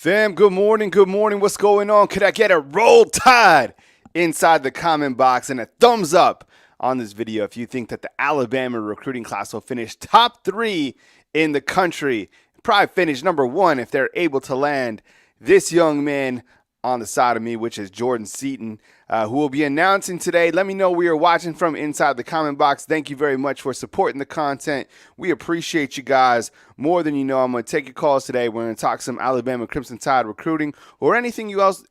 Fam, good morning, good morning. What's going on? Could I get a roll tide inside the comment box and a thumbs up on this video if you think that the Alabama recruiting class will finish top 3 in the country? Probably finish number 1 if they're able to land this young man on the side of me, which is Jordan Seaton, who will be announcing today. Let me know where you're watching from inside the comment box. Thank you very much for supporting the content. We appreciate you guys more than you know. I'm going to take your calls today. We're going to talk some Alabama Crimson Tide recruiting or anything else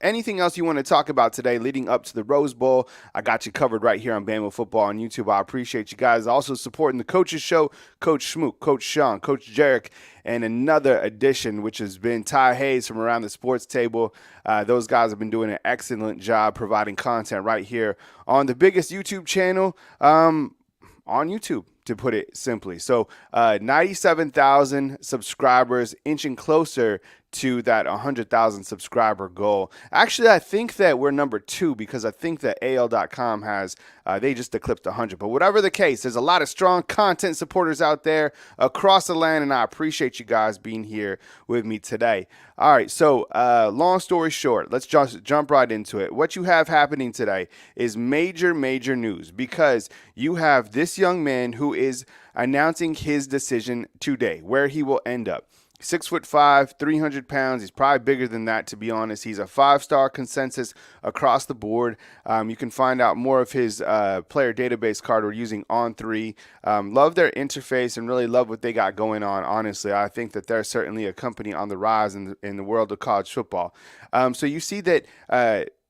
you want to talk about today leading up to the Rose Bowl. I got you covered right here on Bama Football on YouTube. I appreciate you guys also supporting the Coaches Show, Coach Schmook, Coach Sean, Coach Jarek, and another edition, which has been Ty Hayes from Around the Sports Table. Those guys have been doing an excellent job providing content right here on the biggest YouTube channel on YouTube, to put it simply. So 97,000 subscribers, inching closer to that 100,000 subscriber goal. Actually, I think that we're number 2 because I think that AL.com has, they just eclipsed 100. But whatever the case, there's a lot of strong content supporters out there across the land, and I appreciate you guys being here with me today. All right, so long story short, let's just jump right into it. What you have happening today is major news because you have this young man who is announcing his decision today, where he will end up. 6'5", 300 pounds. He's probably bigger than that, to be honest. He's a 5-star consensus across the board. You can find out more of his player database card we're using On3. Love their interface and really love what they got going on, honestly. I think that they're certainly a company on the rise in the world of college football. So you see that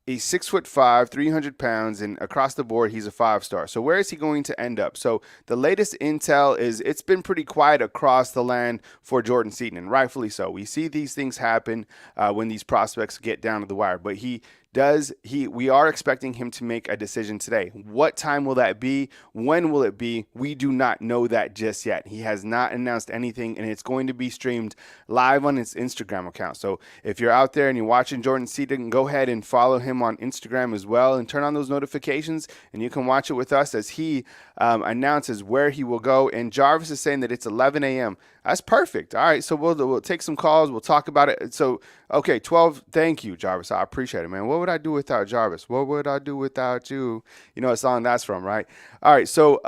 he's 6'5", 300 pounds, and across the board, he's a 5-star. So where is he going to end up? So the latest intel is it's been pretty quiet across the land for Jordan Seaton, and rightfully so. We see these things happen when these prospects get down to the wire, but we are expecting him to make a decision today. What time will that be? When will it be? We do not know that just yet. He has not announced anything, and it's going to be streamed live on his Instagram account. So if you're out there and you're watching Jordan Seaton, go ahead and follow him on Instagram as well and turn on those notifications, and you can watch it with us as he announces where he will go. And Jarvis is saying that it's 11 a.m. That's perfect. All right, so we'll take some calls. We'll talk about it. So, okay, 12. Thank you, Jarvis. I appreciate it, man. What would I do without Jarvis? What would I do without you? You know what song that's from, right? All right, so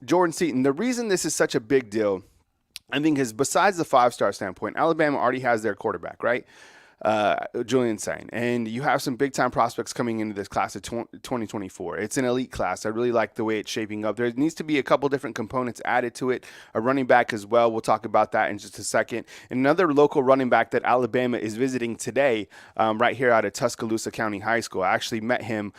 Jordan Seaton, the reason this is such a big deal, I think, is besides the 5-star standpoint, Alabama already has their quarterback, right? Julian Sain, and you have some big time prospects coming into this class of 2024. It's an elite class. I really like the way it's shaping up. There needs to be a couple different components added to it. A running back as well. We'll talk about that in just a second. And another local running back that Alabama is visiting today, right here out of Tuscaloosa County High School. I actually met him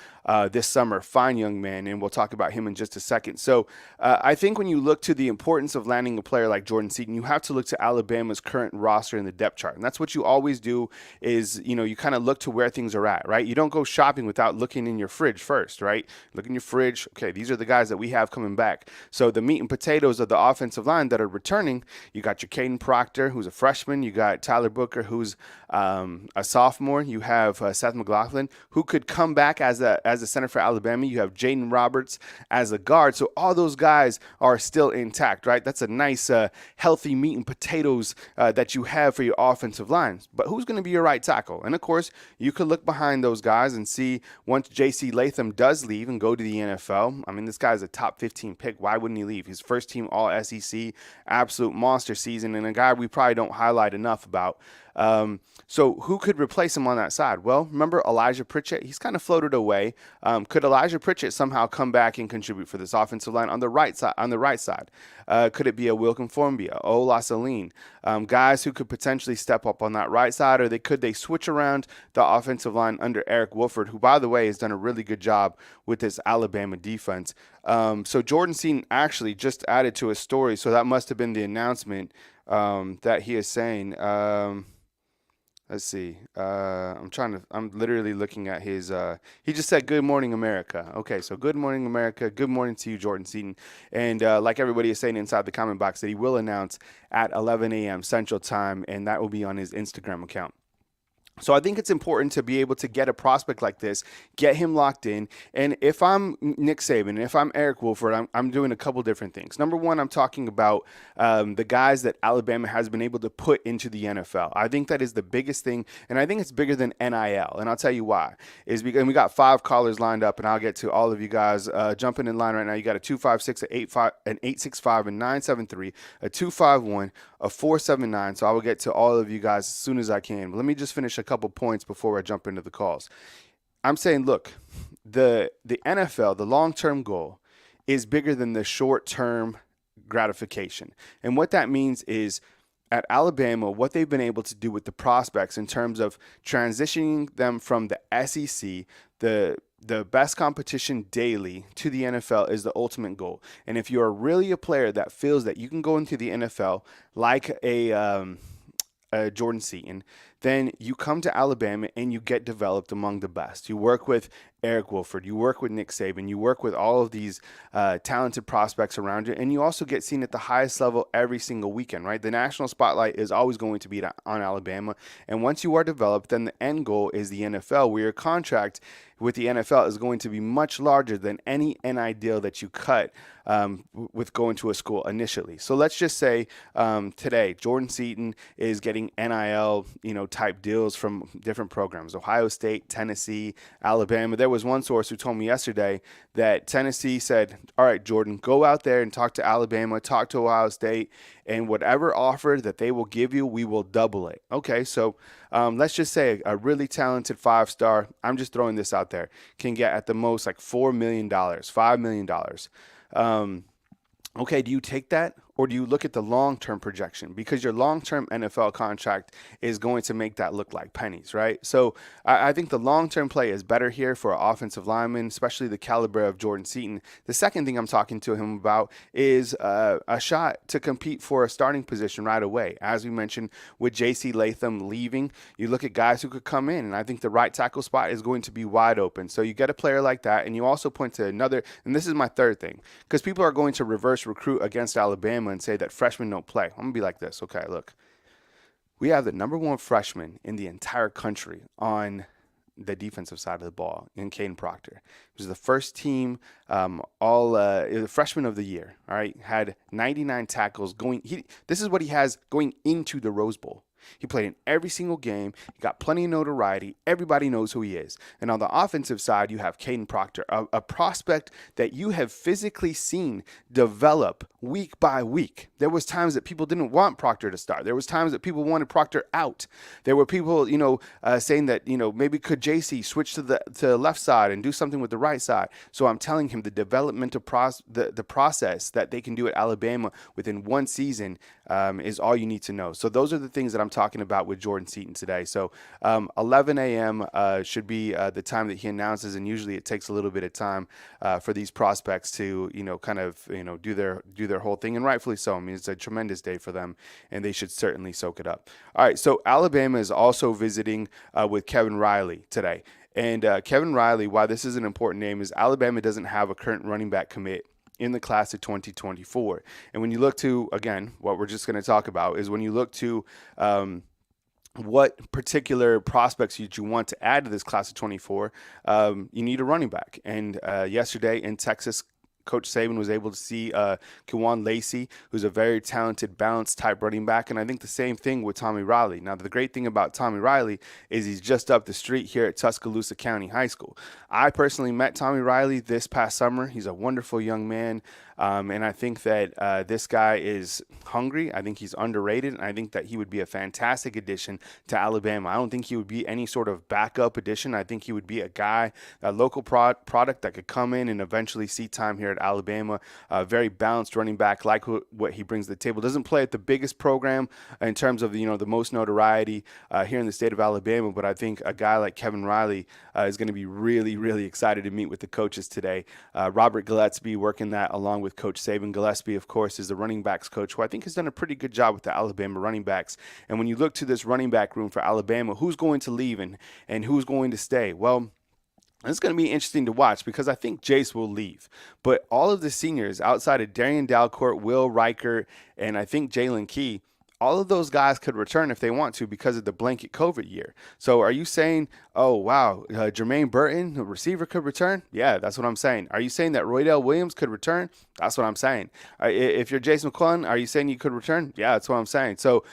this summer. Fine young man, and we'll talk about him in just a second. So I think when you look to the importance of landing a player like Jordan Seaton, you have to look to Alabama's current roster in the depth chart, and that's what you always do. Is, you kind of look to where things are at, right? You don't go shopping without looking in your fridge first, right? Look in your fridge. Okay, these are the guys that we have coming back. So the meat and potatoes of the offensive line that are returning, you got your Caden Proctor, who's a freshman. You got Tyler Booker, who's a sophomore. You have Seth McLaughlin, who could come back as a center for Alabama. You have Jaden Roberts as a guard. So all those guys are still intact, right? That's a nice, healthy meat and potatoes that you have for your offensive lines. But who's going to be your right tackle? And of course, you could look behind those guys and see once J.C. Latham does leave and go to the NFL. I mean, this guy's a top 15 pick. Why wouldn't he leave? His first team All SEC, absolute monster season, and a guy we probably don't highlight enough about. So who could replace him on that side? Well, remember Elijah Pritchett? He's kind of floated away. Could Elijah Pritchett somehow come back and contribute for this offensive line on the right side? Could it be a Wilkin Formbia, Ola Saline, guys who could potentially step up on that right side, or could they switch around the offensive line under Eric Wolford, who, by the way, has done a really good job with this Alabama defense. So Jordan Seaton actually just added to his story, so that must have been the announcement that he is saying. Let's see. I'm literally looking at his, he just said, "Good morning, America." Okay, so good morning, America. Good morning to you, Jordan Seaton. And like everybody is saying inside the comment box, that he will announce at 11 a.m. Central Time, and that will be on his Instagram account. So I think it's important to be able to get a prospect like this, get him locked in. And if I'm Nick Saban, if I'm Eric Wolford, I'm doing a couple different things. Number one, I'm talking about the guys that Alabama has been able to put into the NFL. I think that is the biggest thing, and I think it's bigger than NIL. And I'll tell you why. Is because we got 5 callers lined up, and I'll get to all of you guys jumping in line right now. You got a 256, a 85, an 865, and 973, a 251, a 479. So I will get to all of you guys as soon as I can. But let me just finish a couple points before I jump into the calls. I'm saying, look, the NFL, the long-term goal is bigger than the short-term gratification. And what that means is at Alabama, what they've been able to do with the prospects in terms of transitioning them from the SEC, the best competition daily, to the NFL is the ultimate goal. And if you're really a player that feels that you can go into the NFL like a Jordan Seaton, then you come to Alabama and you get developed among the best. You work with Eric Wolford, you work with Nick Saban, you work with all of these talented prospects around you, and you also get seen at the highest level every single weekend, right? The national spotlight is always going to be on Alabama, and once you are developed, then the end goal is the NFL, where your contract with the NFL is going to be much larger than any NIL deal that you cut with going to a school initially. So let's just say today Jordan Seaton is getting NIL, type deals from different programs: Ohio State, Tennessee, Alabama. There was one source who told me yesterday that Tennessee said, "All right, Jordan, go out there and talk to Alabama, talk to Ohio State, and whatever offer that they will give you, we will double it." Okay, so let's just say a really talented 5-star, I'm just throwing this out there, can get at the most like $4 million, $5 million. Okay, do you take that, or do you look at the long-term projection? Because your long-term NFL contract is going to make that look like pennies, right? So I think the long-term play is better here for an offensive lineman, especially the caliber of Jordan Seaton. The second thing I'm talking to him about is a shot to compete for a starting position right away. As we mentioned, with J.C. Latham leaving, you look at guys who could come in, and I think the right tackle spot is going to be wide open. So you get a player like that, and you also point to another, and this is my third thing, because people are going to reverse recruit against Alabama and say that freshmen don't play. I'm going to be like this. Okay, look. We have the number 1 freshman in the entire country on the defensive side of the ball in Caden Proctor. He was the first team freshman of the year, all right? Had 99 tackles this is what he has going into the Rose Bowl. He played in every single game. He got plenty of notoriety. Everybody knows who he is. And on the offensive side, you have Caden Proctor, a prospect that you have physically seen develop week by week. There was times that people didn't want Proctor to start. There was times that people wanted Proctor out. There were people, saying that, maybe could JC switch to the left side and do something with the right side. So I'm telling him the developmental the process that they can do at Alabama within one season is all you need to know. So those are the things that I'm talking about with Jordan Seaton today. So 11 a.m. Should be the time that he announces, and usually it takes a little bit of time for these prospects to do their whole thing, and rightfully so. I mean, it's a tremendous day for them, and they should certainly soak it up. All right, so Alabama is also visiting with Kevin Riley today. And Kevin Riley, why this is an important name, is Alabama doesn't have a current running back commit in the class of 2024. And when you look to, again, what we're just going to talk about is when you look to what particular prospects you want to add to this class of 24, you need a running back. And yesterday in Texas, Coach Saban was able to see Kwan Lacey, who's a very talented, balanced type running back. And I think the same thing with Tommy Riley. Now, the great thing about Tommy Riley is he's just up the street here at Tuscaloosa County High School. I personally met Tommy Riley this past summer. He's a wonderful young man. And I think that this guy is hungry. I think he's underrated. And I think that he would be a fantastic addition to Alabama. I don't think he would be any sort of backup addition. I think he would be a guy, a local product that could come in and eventually see time here at Alabama. Very balanced running back, like what he brings to the table. Doesn't play at the biggest program in terms of the most notoriety here in the state of Alabama. But I think a guy like Kevin Riley is going to be really, really excited to meet with the coaches today. Robert Gillespie working that along with Coach Saban. Gillespie, of course, is the running backs coach, who I think has done a pretty good job with the Alabama running backs. And when you look to this running back room for Alabama, who's going to leave and who's going to stay? Well, it's going to be interesting to watch because I think Jace will leave. But all of the seniors outside of Darian Dalcourt, Will Reichert, and I think Jalen Key, all of those guys could return if they want to because of the blanket COVID year. So are you saying, oh, wow, Jermaine Burton, the receiver, could return? Yeah, that's what I'm saying. Are you saying that Roydell Williams could return? That's what I'm saying. If you're Jason McClellan, are you saying you could return? Yeah, that's what I'm saying. So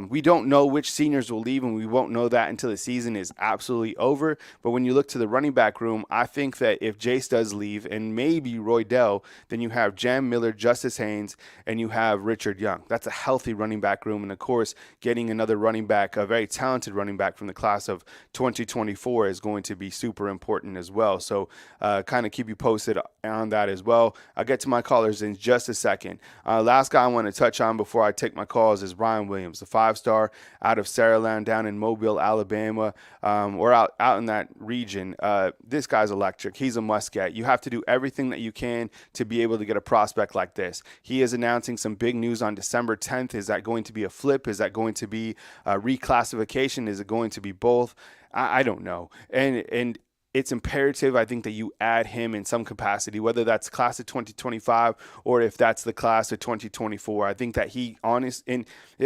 we don't know which seniors will leave, and we won't know that until the season is absolutely over. But when you look to the running back room, I think that if Jace does leave and maybe Roydell, then you have Jam Miller, Justice Haynes, and you have Richard Young. That's a healthy running back room. And, of course, getting another running back, a very talented running back from the class of 2024 is going to be super important as well. So kind of keep you posted on that as well. I'll get to my callers in just a second. Last guy I want to touch on before I take my calls is Ryan Williams, the 5-star out of Saraland down in Mobile, Alabama, or out in that region. This guy's electric. He's a must-get. You have to do everything that you can to be able to get a prospect like this. He is announcing some big news on December 10th. Is that going to be a flip? Is that going to be a reclassification? Is it going to be both? I don't know. And it's imperative, I think, that you add him in some capacity, whether that's class of 2025 or if that's the class of 2024. I think that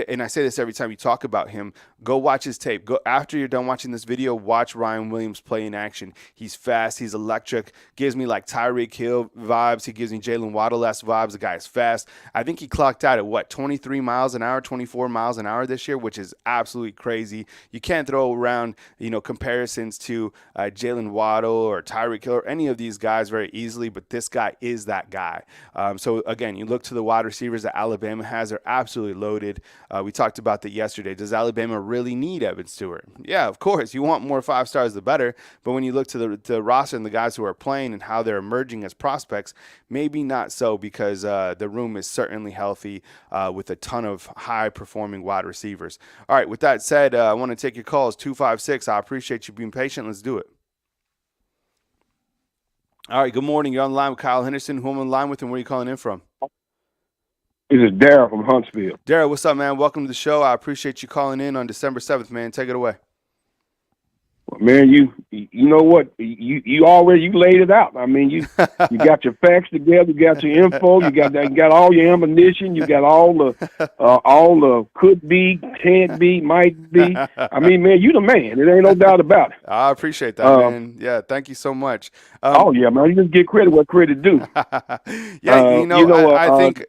and I say this every time you talk about him, go watch his tape. Go after you're done watching this video, watch Ryan Williams play in action. He's fast. He's electric. Gives me like Tyreek Hill vibes. He gives me Jalen Waddle-esque vibes. The guy is fast. I think he clocked out at 23 miles an hour, 24 miles an hour this year, which is absolutely crazy. You can't throw around, comparisons to Jalen Waddle or Tyreek Hill or any of these guys very easily, but this guy is that guy. So again, you look to the wide receivers that Alabama has, they're absolutely loaded. We talked about that yesterday. Does Alabama really need Evan Stewart? Yeah, of course. You want more 5-stars, the better. But when you look to the roster and the guys who are playing and how they're emerging as prospects, maybe not so, because the room is certainly healthy with a ton of high-performing wide receivers. All right, with that said, I want to take your calls, 256. I appreciate you being patient. Let's do it. All right, good morning. You're on the line with Kyle Henderson. Who am I on the line with, and where are you calling in from? This is Darryl from Huntsville. Darryl, what's up, man? Welcome to the show. I appreciate you calling in on December 7th, man. Take it away. Well, man, you know what? You already laid it out. I mean, you got your facts together, you got your info, you got all your ammunition, you got all the could be, can't be, might be. I mean, man, you the man. There ain't no doubt about it. I appreciate that, man. Yeah, thank you so much. Yeah, man. You just get credit what credit due. Yeah, I think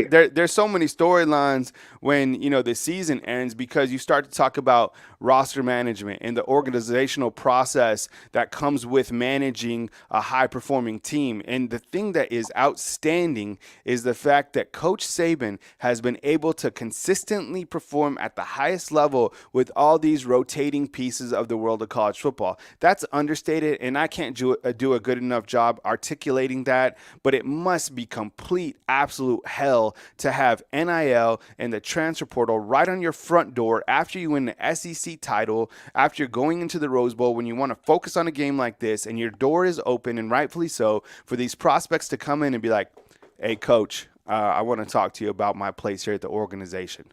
there's so many storylines when the season ends, because you start to talk about roster management and the organizational process that comes with managing a high-performing team. And the thing that is outstanding is the fact that Coach Saban has been able to consistently perform at the highest level with all these rotating pieces of the world of college football. That's understated, and I can't do a good enough job articulating that, but it must be complete, absolute hell to have NIL and the transfer portal right on your front door after you win the SEC title, after you're going into the Rose Bowl, when you want to focus on a game like this, and your door is open, and rightfully so, for these prospects to come in and be like, hey, coach, I want to talk to you about my place here at the organization.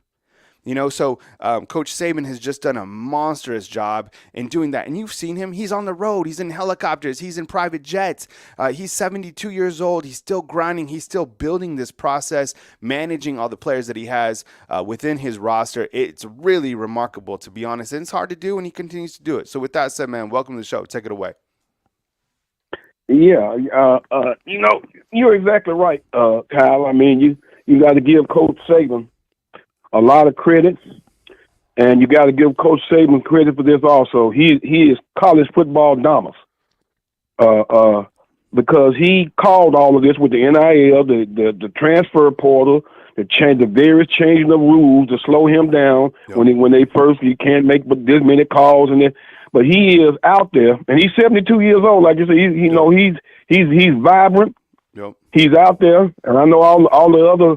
So Coach Saban has just done a monstrous job in doing that. And you've seen him. He's on the road. He's in helicopters. He's in private jets. He's 72 years old. He's still grinding. He's still building this process, managing all the players that he has within his roster. It's really remarkable, to be honest. And it's hard to do, and he continues to do it. So with that said, man, welcome to the show. Take it away. Yeah, you're exactly right, Kyle. I mean, you got to give Coach Saban a lot of credit, and you got to give Coach Saban credit for this also. He is college football Damas, because he called all of this with the NIL, the transfer portal, the various changing of rules to slow him down. Yep. when they first, you can't make but this many calls, but he is out there, and he's 72 years old. Like you said, he's vibrant. Yep. He's out there, and I know all the other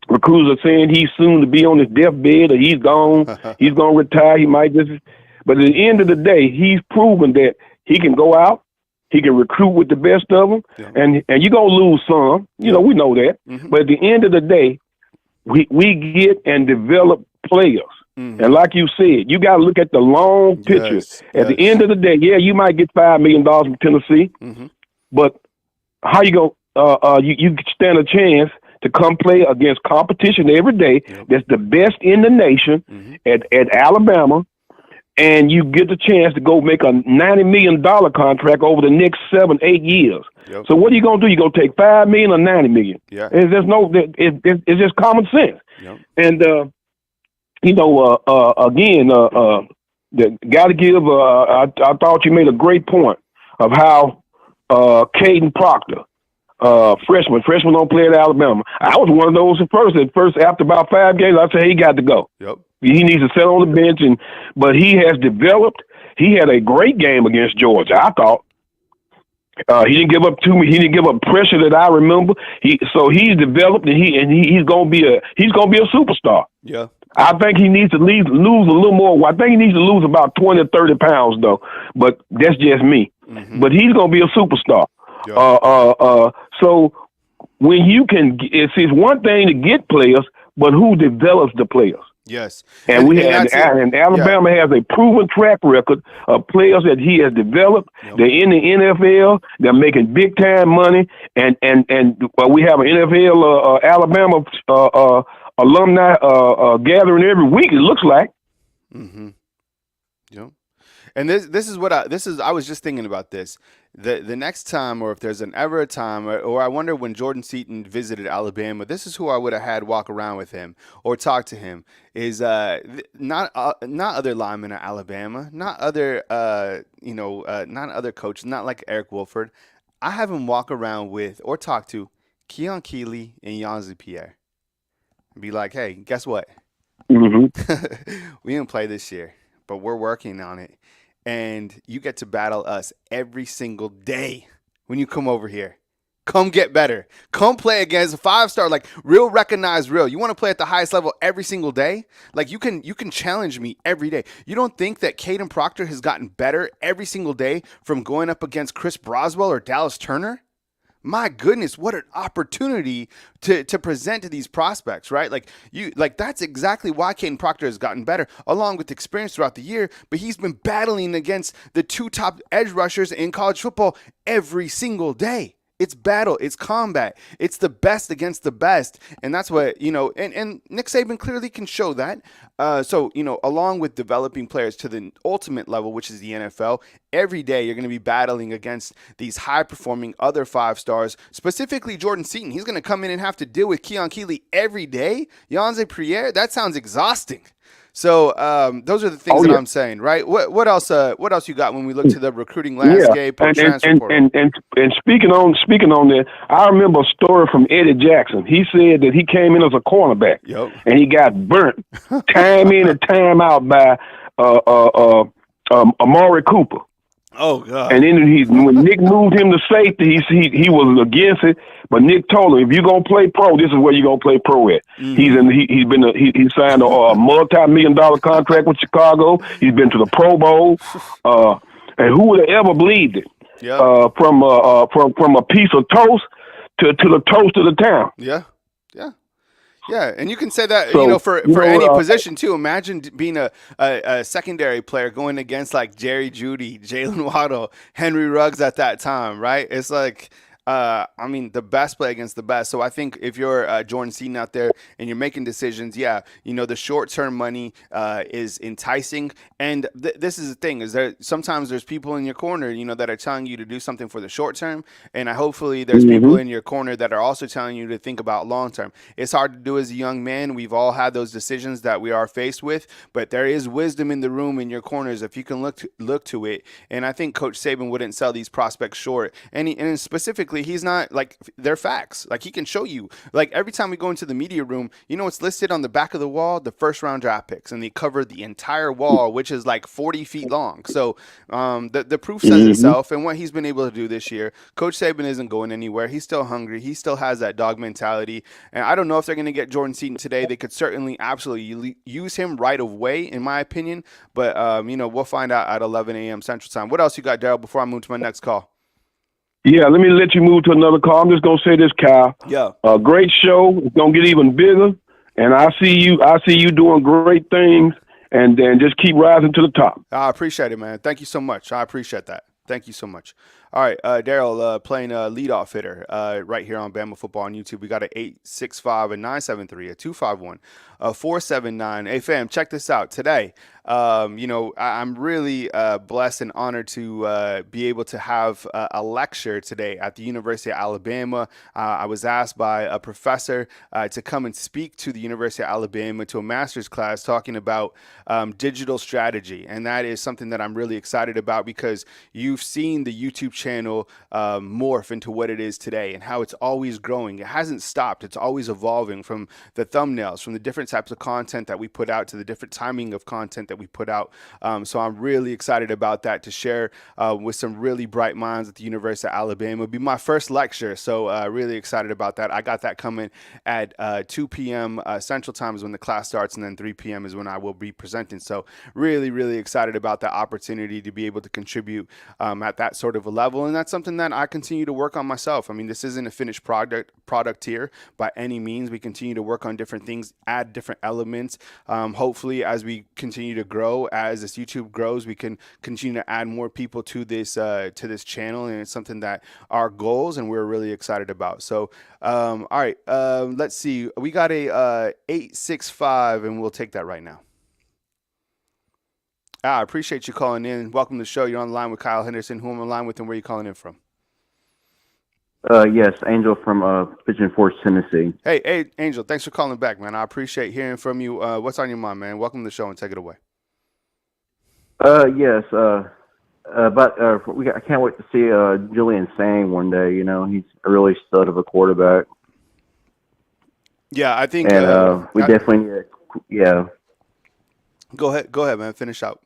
recruiters are saying he's soon to be on his deathbed, or he's gone. He's going to retire. He might just. But at the end of the day, he's proven that he can go out. He can recruit with the best of them, yeah. and you're going to lose some. We know that. Mm-hmm. But at the end of the day, we get and develop players. Mm-hmm. And like you said, you got to look at the long picture. Yes. At the end of the day, yeah, you might get $5 million from Tennessee, mm-hmm. but how you go? You stand a chance to come play against competition every day. That's the best in the nation at Alabama. And you get the chance to go make a $90 million contract over the next 7-8 years. Yep. So what are you going to do? You going to take $5 million or $90 million? Yeah. It's just common sense. Yep. And, again, got to give, I thought you made a great point of how Caden Proctor, freshman don't play at Alabama. I was one of those at first, after about 5 games, I said, hey, he got to go. Yep. He needs to sit on the bench, but he has developed. He had a great game against Georgia, I thought. He didn't give up He didn't give up pressure that I remember. He's developed, and he's gonna be a superstar. Yeah. I think he needs to lose a little more. I think he needs to lose about 20 or 30 pounds, though. But that's just me. Mm-hmm. But he's gonna be a superstar. Yeah. So when you can, it's one thing to get players, but who develops the players? Yes. And Alabama has a proven track record of players that he has developed. Yep. They're in the NFL. They're making big time money. And we have an NFL Alabama alumni gathering every week, it looks like. Mm-hmm. Yep. And this is what I was just thinking about this. The next time, or if there's ever a time, or I wonder when Jordan Seaton visited Alabama, this is who I would have had walk around with him or talk to him, is not other linemen at Alabama, not other not other coaches, not like Eric Wolford. I have him walk around with or talk to Keon Keeley and Yanzi Pierre. Be like, hey, guess what? Mm-hmm. We didn't play this year, but we're working on it. And you get to battle us every single day when you come over here. Come get better. Come play against a 5-star, like real recognized real. You want to play at the highest level every single day? Like you can challenge me every day. You don't think that Caden Proctor has gotten better every single day from going up against Chris Broswell or Dallas Turner? My goodness, what an opportunity to present to these prospects, right? Like that's exactly why Caden Proctor has gotten better, along with experience throughout the year. But he's been battling against the 2 top edge rushers in college football every single day. It's battle, it's combat, it's the best against the best, and that's what and Nick Saban clearly can show that. So along with developing players to the ultimate level, which is the NFL, every day you're going to be battling against these high-performing other 5-stars, specifically Jordan Seaton. He's going to come in and have to deal with Keon Keeley every day. Yanzi Pierre, that sounds exhausting. So those are the things that I'm saying, right? What else you got when we look to the recruiting landscape or transfer portal? And speaking on that, I remember a story from Eddie Jackson. He said that he came in as a cornerback, and he got burnt time in and time out by Amari Cooper. Oh God! And then when Nick moved him to safety, he was against it. But Nick told him, if you're gonna play pro, this is where you're gonna play pro at. Mm-hmm. He signed a multi-million-dollar contract with Chicago. He's been to the Pro Bowl. And who would have ever believed it? Yeah. From a piece of toast to the toast of the town. Yeah. Yeah. Yeah, and you can say that for any position too. Imagine being a secondary player going against like Jerry Jeudy, Jalen Waddle, Henry Ruggs at that time, right? It's like the best play against the best. So I think if you're Jordan Seaton out there and you're making decisions, the short-term money is enticing. And this is the thing, is that sometimes there's people in your corner, that are telling you to do something for the short term. And hopefully there's people in your corner that are also telling you to think about long-term. It's hard to do as a young man. We've all had those decisions that we are faced with, but there is wisdom in the room in your corners if you can look to it. And I think Coach Saban wouldn't sell these prospects short. And specifically, he's not like they're facts. Like he can show you. Like every time we go into the media room, it's listed on the back of the wall, the 1st-round draft picks, and they cover the entire wall, which is like 40 feet long. So the proof says itself. And what he's been able to do this year, Coach Saban isn't going anywhere. He's still hungry. He still has that dog mentality. And I don't know if they're going to get Jordan Seaton today. They could certainly absolutely use him right away, in my opinion. But we'll find out at 11 a.m. Central Time. What else you got, Daryl? Before I move to my next call. Yeah, let me let you move to another call. I'm just gonna say this, Kyle. Yeah. A great show. It's gonna get even bigger, and I see you doing great things, and then just keep rising to the top. I appreciate it, man. Thank you so much. I appreciate that. Thank you so much. All right, Daryl, playing leadoff hitter right here on Bama Football on YouTube. We got an 865, a 973, a 251, a 479. Hey, fam, check this out. Today, I'm really blessed and honored to be able to have a lecture today at the University of Alabama. I was asked by a professor to come and speak to the University of Alabama to a master's class talking about digital strategy. And that is something that I'm really excited about because you've seen the YouTube channel morph into what it is today and how it's always growing. It hasn't stopped. It's always evolving, from the thumbnails, from the different types of content that we put out to the different timing of content that we put out. So I'm really excited about that, to share with some really bright minds at the University of Alabama. It'll be my first lecture, so really excited about that. I got that coming at 2 p.m. Central Time is when the class starts, and then 3 p.m. is when I will be presenting. So really, really excited about that opportunity to be able to contribute at that sort of a level. And that's something that I continue to work on myself. I mean, this isn't a finished product here by any means. We continue to work on different things, add different elements. Hopefully, as we continue to grow, as this YouTube grows, we can continue to add more people to this channel, and it's something that our goals and we're really excited about. So, all right, let's see. We got a 865, and we'll take that right now. I appreciate you calling in. Welcome to the show. You're on the line with Kyle Henderson. Who am I on the line with, and where are you calling in from? Yes, Angel from Pigeon Forge, Tennessee. Hey, Angel, thanks for calling back, man. I appreciate hearing from you. What's on your mind, man? Welcome to the show, and take it away. Yes, but I can't wait to see Julian Sang one day. You know, he's a really stud of a quarterback. Yeah, I think, and we definitely need yeah. Go ahead, man. Finish out.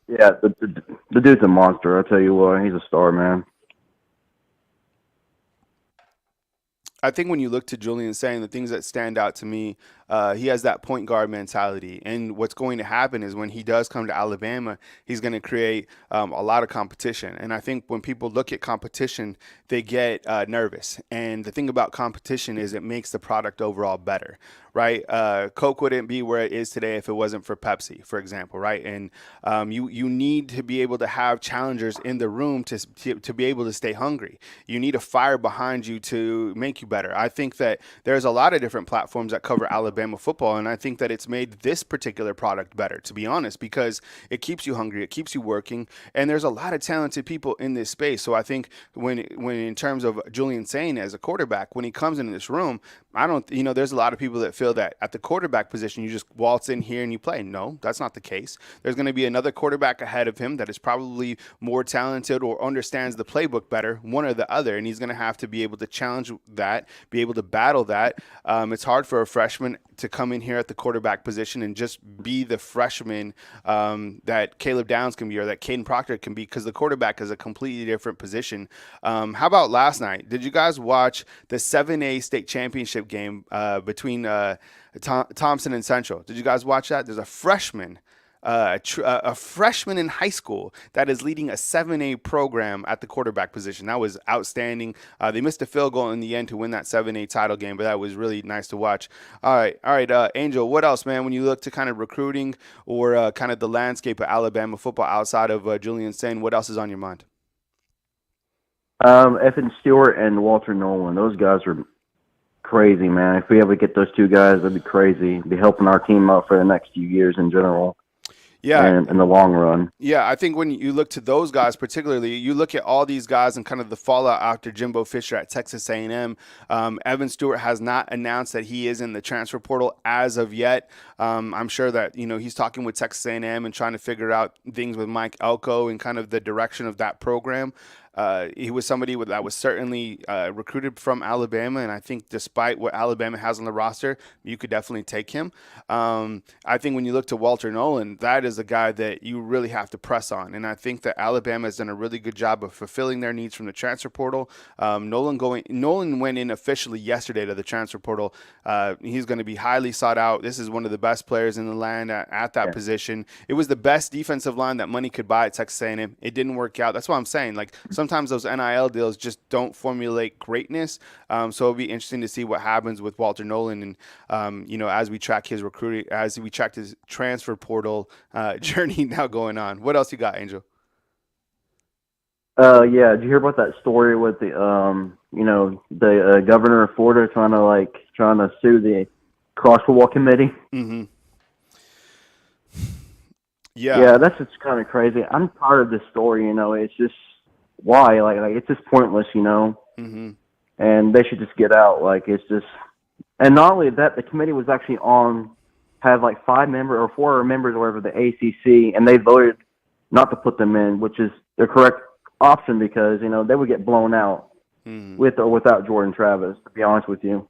Yeah, the dude's a monster. I tell you what, he's a star, man. I think when you look to Julian Sang, the things that stand out to me, he has that point guard mentality. And what's going to happen is when he does come to Alabama, he's going to create a lot of competition. And I think when people look at competition, they get nervous. And the thing about competition is it makes the product overall better, right? Coke wouldn't be where it is today if it wasn't for Pepsi, for example, right? And you need to be able to have challengers in the room to be able to stay hungry. You need a fire behind you to make you better. I think that there's a lot of different platforms that cover Alabama football, and I think that it's made this particular product better, to be honest, because it keeps you hungry, it keeps you working, and there's a lot of talented people in this space. So I think when in terms of Julian Sang as a quarterback, when he comes into this room, there's a lot of people that feel that at the quarterback position, you just waltz in here and you play. No, that's not the case. There's going to be another quarterback ahead of him that is probably more talented or understands the playbook better, one or the other, and he's going to have to be able to challenge that, be able to battle that. It's hard for a freshman to come in here at the quarterback position and just be the freshman that Caleb Downs can be or that Caden Proctor can be, because the quarterback is a completely different position. How about last night? Did you guys watch the 7A state championship game between Thompson and Central? Did you guys watch that? There's a freshman in high school that is leading a 7A program at the quarterback position. That was outstanding. They missed a field goal in the end to win that 7A title game, but that was really nice to watch. All right, Angel, what else, man, when you look to kind of recruiting or kind of the landscape of Alabama football outside of Julian Sang, what else is on your mind? Evan Stewart and Walter Nolan, those guys are crazy, man. If we ever get those two guys, that'd be crazy. It'd be helping our team out for the next few years in general. Yeah, and in the long run. Yeah, I think when you look to those guys, particularly, you look at all these guys and kind of the fallout after Jimbo Fisher at Texas A&M. Evan Stewart has not announced that he is in the transfer portal as of yet. I'm sure that he's talking with Texas A&M and trying to figure out things with Mike Elko and kind of the direction of that program. He was somebody that was certainly recruited from Alabama, and I think despite what Alabama has on the roster, you could definitely take him. I think when you look to Walter Nolan, that is a guy that you really have to press on, and I think that Alabama has done a really good job of fulfilling their needs from the transfer portal. Nolan went in officially yesterday to the transfer portal. He's going to be highly sought out. This is one of the best players in the land at that position. It was the best defensive line that money could buy at Texas A&M. It didn't work out. That's what I'm saying. Like, sometimes those NIL deals just don't formulate greatness. So it'll be interesting to see what happens with Walter Nolan and, as we track his recruiting, as we track his transfer portal journey now going on. What else you got, Angel? Yeah. Did you hear about that story with the the governor of Florida trying to sue the college football committee? Mm-hmm. Yeah, Yeah. that's just kind of crazy. I'm tired of this story. It's just why like it's just pointless. Mm-hmm. And they should just get out. Like it's just, and not only that, the committee was actually had like 4 members or whatever the ACC, and they voted not to put them in, which is the correct option because they would get blown out Mm-hmm. with or without Jordan Travis. To be honest with you.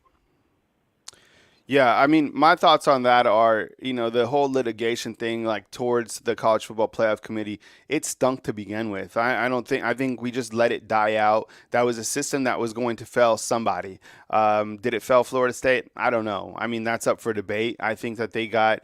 Yeah, I mean, my thoughts on that are, the whole litigation thing, like towards the college football playoff committee, it stunk to begin with. I think we just let it die out. That was a system that was going to fail somebody. Did it fail Florida State? I don't know. I mean, that's up for debate. I think that they got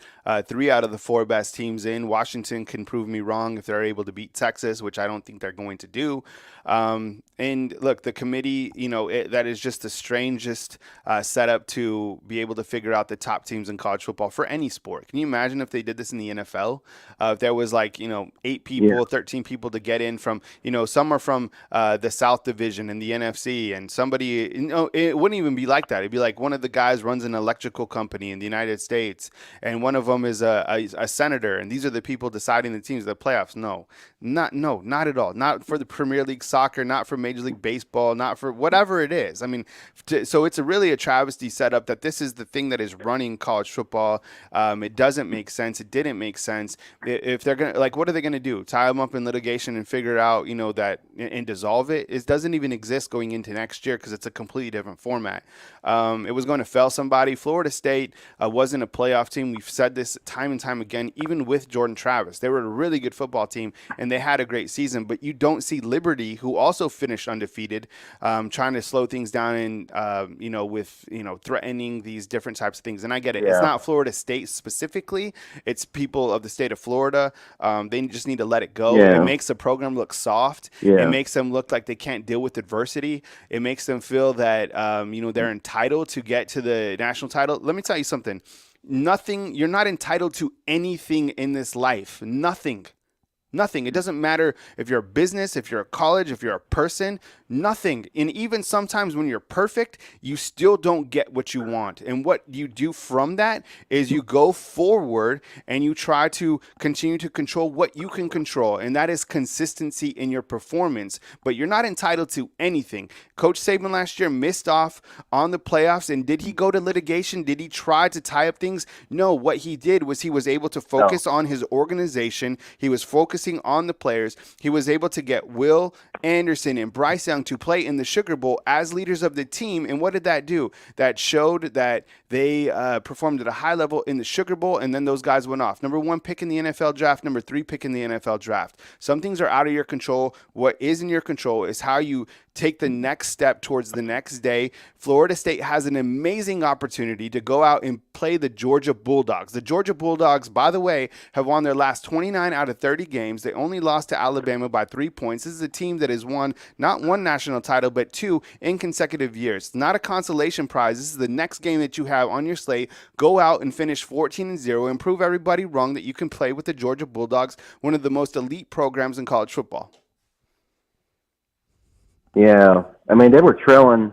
3 out of the 4 best teams in. Washington can prove me wrong if they're able to beat Texas, which I don't think they're going to do. And look, the committee, that is just the strangest setup to be able to figure out the top teams in college football for any sport. Can you imagine if they did this in the NFL? If there was 8 people, Yeah. 13 people to get in from, some are from the South Division and the NFC, and somebody, it wouldn't even be like that. It'd be like one of the guys runs an electrical company in the United States, and one of them is a senator, and these are the people deciding the teams of the playoffs. No, not at all. Not for the Premier League soccer, not for Major League Baseball, not for whatever it is. I mean, so it's really a travesty setup that this is the thing that is running college football. It doesn't make sense. It didn't make sense. If they're gonna what are they gonna do? Tie them up in litigation and figure out that and dissolve it? It doesn't even exist going into next year because it's a completely different format. It was going to fail somebody. Florida State wasn't a playoff team. We've said this time and time again. Even with Jordan Travis, they were a really good football team and they had a great season. But you don't see Liberty, who also finished undefeated, trying to slow things down and with threatening these different types of things. And I get it. It's Yeah. not Florida State specifically. It's people of the state of Florida. They just need to let it go. Yeah. It makes the program look soft. Yeah. It makes them look like they can't deal with adversity. It makes them feel that they're entitled to get to the national title. Let me tell you something. You're not entitled to anything in this life. Nothing. It doesn't matter if you're a business, if you're a college, if you're a person, nothing. And even sometimes when you're perfect, you still don't get what you want. And what you do from that is you go forward and you try to continue to control what you can control. And that is consistency in your performance. But you're not entitled to anything. Coach Saban last year missed off on the playoffs. And did he go to litigation? Did he try to tie up things? No, what he did was he was able to focus on his organization. He was focusing on the players. He was able to get Will Anderson and Bryce Young to play in the Sugar Bowl as leaders of the team. And what did that do? That showed that they performed at a high level in the Sugar Bowl, and then those guys went off. Number 1 pick in the NFL draft, number 3 pick in the NFL draft. Some things are out of your control. What is in your control is how you take the next step towards the next day. Florida State has an amazing opportunity to go out and play the Georgia Bulldogs. The Georgia Bulldogs, by the way, have won their last 29 out of 30 games. They only lost to Alabama by 3 points. This is a team that has won not 1 national title, but 2 in consecutive years. It's not a consolation prize. This is the next game that you have on your slate. Go out and finish 14-0 and prove everybody wrong that you can play with the Georgia Bulldogs, one of the most elite programs in college football. Yeah, I mean they were trailing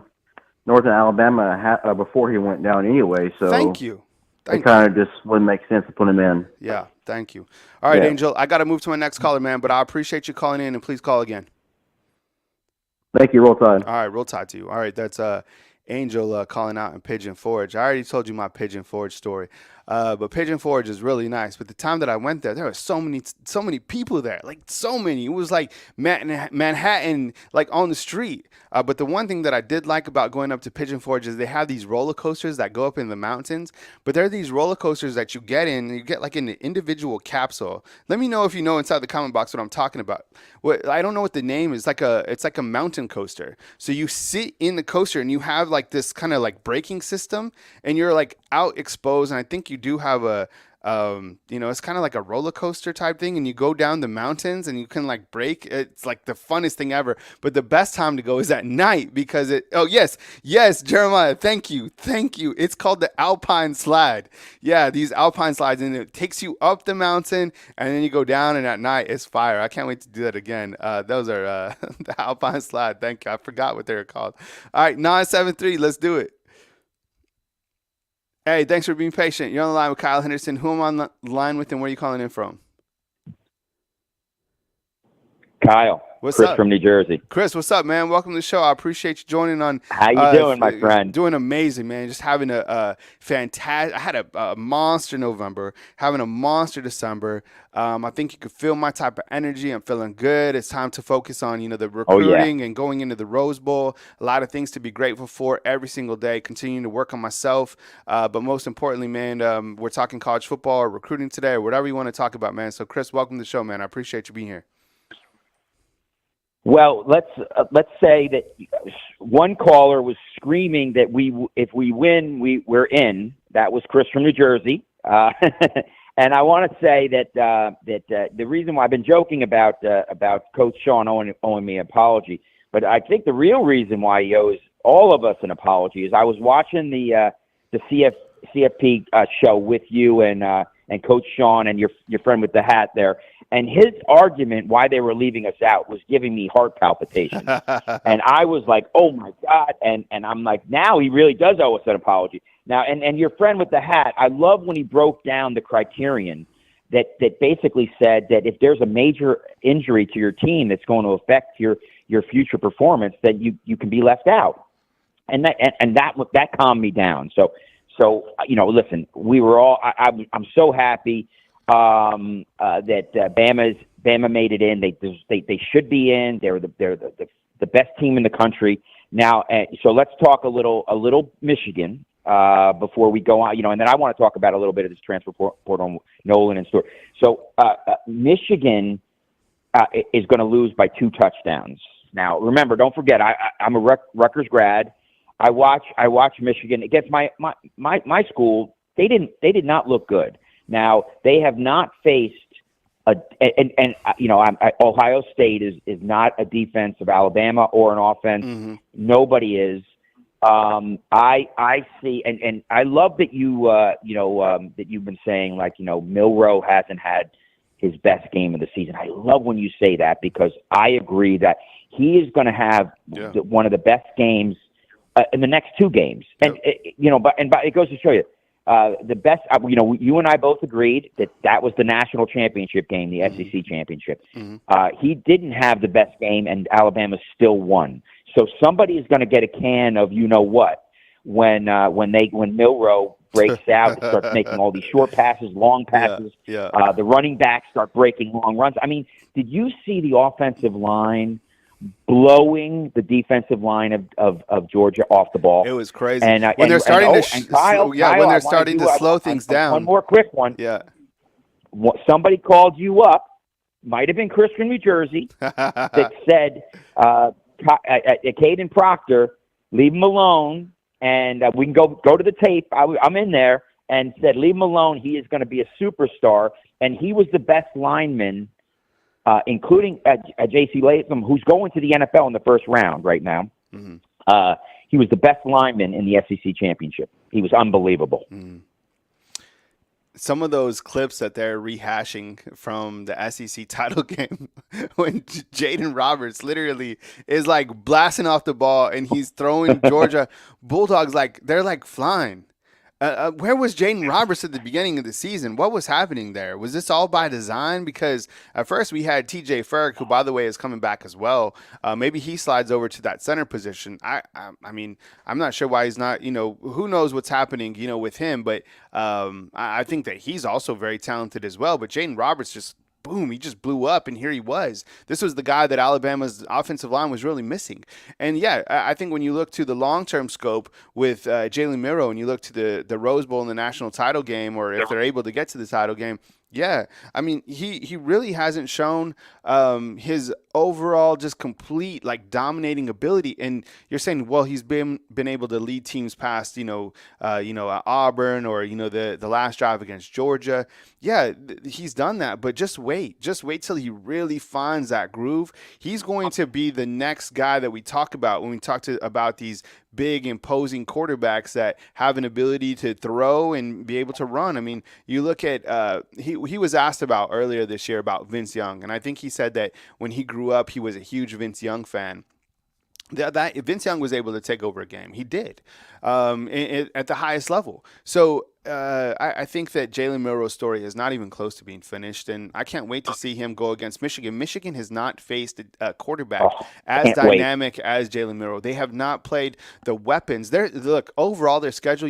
Northern Alabama before he went down anyway. So Thank you. It kind of just wouldn't make sense to put him in. Yeah, thank you. All right, Yeah. Angel, I got to move to my next caller, man, but I appreciate you calling in, and please call again. Thank you, Roll Tide. All right, roll tide to you. All right, that's Angel calling out in Pigeon Forge. I already told you my Pigeon Forge story. But Pigeon Forge is really nice. But the time that I went there were so many people there, like so many. It was like Manhattan, like on the street. But the one thing that I did like about going up to Pigeon Forge is they have these roller coasters that go up in the mountains. But there are these roller coasters that you get in, and you get like an individual capsule. Let me know if you know inside the comment box what I'm talking about. I don't know what the name is. It's like a mountain coaster. So you sit in the coaster and you have like this kind of like braking system, and you're like out exposed. And I think you do have a It's kind of like a roller coaster type thing, and you go down the mountains and you can like break. It's like the funnest thing ever. But the best time to go is at night because yes, Jeremiah, thank you. It's called the Alpine Slide. Yeah, these Alpine slides, and it takes you up the mountain, and then you go down, and at night it's fire. I can't wait to do that again. Those are the Alpine Slide. Thank you. I forgot what they were called. All right, 973. Let's do it. Hey, thanks for being patient. You're on the line with Kyle Henderson. Who am I on the line with, and where are you calling in from? Kyle. What's Chris up? From New Jersey. Chris, what's up, man? Welcome to the show. I appreciate you joining on. How you doing, my friend? Doing amazing, man. Just having a fantastic. I had a monster November, having a monster December. I think you could feel my type of energy. I'm feeling good. It's time to focus on, the recruiting and going into the Rose Bowl. A lot of things to be grateful for every single day. Continuing to work on myself, but most importantly, man, we're talking college football or recruiting today, or whatever you want to talk about, man. So, Chris, welcome to the show, man. I appreciate you being here. Well, let's say that one caller was screaming that if we win, we're in. That was Chris from New Jersey, and I want to say that the reason why I've been joking about Coach Sean owing me an apology, but I think the real reason why he owes all of us an apology is I was watching the CFP show with you and Coach Sean and your friend with the hat there. And his argument why they were leaving us out was giving me heart palpitations. And I was like, oh, my God. And I'm like, now he really does owe us an apology. Now, and your friend with the hat, I love when he broke down the criterion that basically said that if there's a major injury to your team that's going to affect your future performance, that you can be left out. And that calmed me down. So listen, we were all I'm so happy that Bama made it in. They should be in. They're the best team in the country now. So let's talk a little Michigan before we go on. And then I want to talk about a little bit of this transfer portal on Nolan and Stewart. So Michigan is going to lose by 2 touchdowns. Now remember, don't forget, I'm a Rutgers grad. I watch Michigan against my school. They did not look good. Now they have not faced Ohio State is not a defense of Alabama or an offense. Mm-hmm. Nobody is. I see, and I love that that you've been saying Milroe hasn't had his best game of the season. I love when you say that because I agree that he is going to have one of the best games in the next 2 games. And but it goes to show you. The best, you and I both agreed that was the national championship game, the SEC championship. Mm-hmm. He didn't have the best game, and Alabama still won. So somebody is going to get a can of when Milroe breaks out and starts making all these short passes, long passes. The running backs start breaking long runs. I mean, did you see the offensive line blowing the defensive line of Georgia off the ball? It was crazy. When they're starting to slow things down. One more quick one. Yeah. Somebody called you up, might have been Chris from New Jersey, that said, Caden Proctor, leave him alone, and we can go to the tape. I'm in there, and said, leave him alone. He is going to be a superstar, and he was the best lineman, including J.C. Latham, who's going to the NFL in the first round right now. Mm-hmm. He was the best lineman in the SEC championship. He was unbelievable. Mm. Some of those clips that they're rehashing from the SEC title game when Jaden Roberts literally is like blasting off the ball and he's throwing Georgia Bulldogs they're flying. Where was Jaden Roberts at the beginning of the season? What was happening there? Was this all by design? Because at first we had TJ Ferg, who, by the way, is coming back as well. Maybe he slides over to that center position. I mean, I'm not sure why he's not, who knows what's happening, with him. But I think that he's also very talented as well. But Jaden Roberts just, boom, he just blew up, and here he was. This was the guy that Alabama's offensive line was really missing. And, yeah, I think when you look to the long-term scope with Jalen Milroe and you look to the Rose Bowl and the national title game, or if they're able to get to the title game, Yeah, I mean, he really hasn't shown his overall just complete like dominating ability. And you're saying, well, he's been able to lead teams past Auburn or the last drive against Georgia. Yeah, he's done that. But just wait till he really finds that groove. He's going to be the next guy that we talk about when we about these big imposing quarterbacks that have an ability to throw and be able to run. I mean, you look at he was asked about earlier this year about Vince Young, and I think he said that when he grew up, he was a huge Vince Young fan. That Vince Young was able to take over a game. He did at the highest level. So I think that Jalen Milroe's story is not even close to being finished, and I can't wait to see him go against Michigan. Michigan has not faced a quarterback as dynamic as Jalen Milroe. They have not played the weapons. Look, overall, their schedule,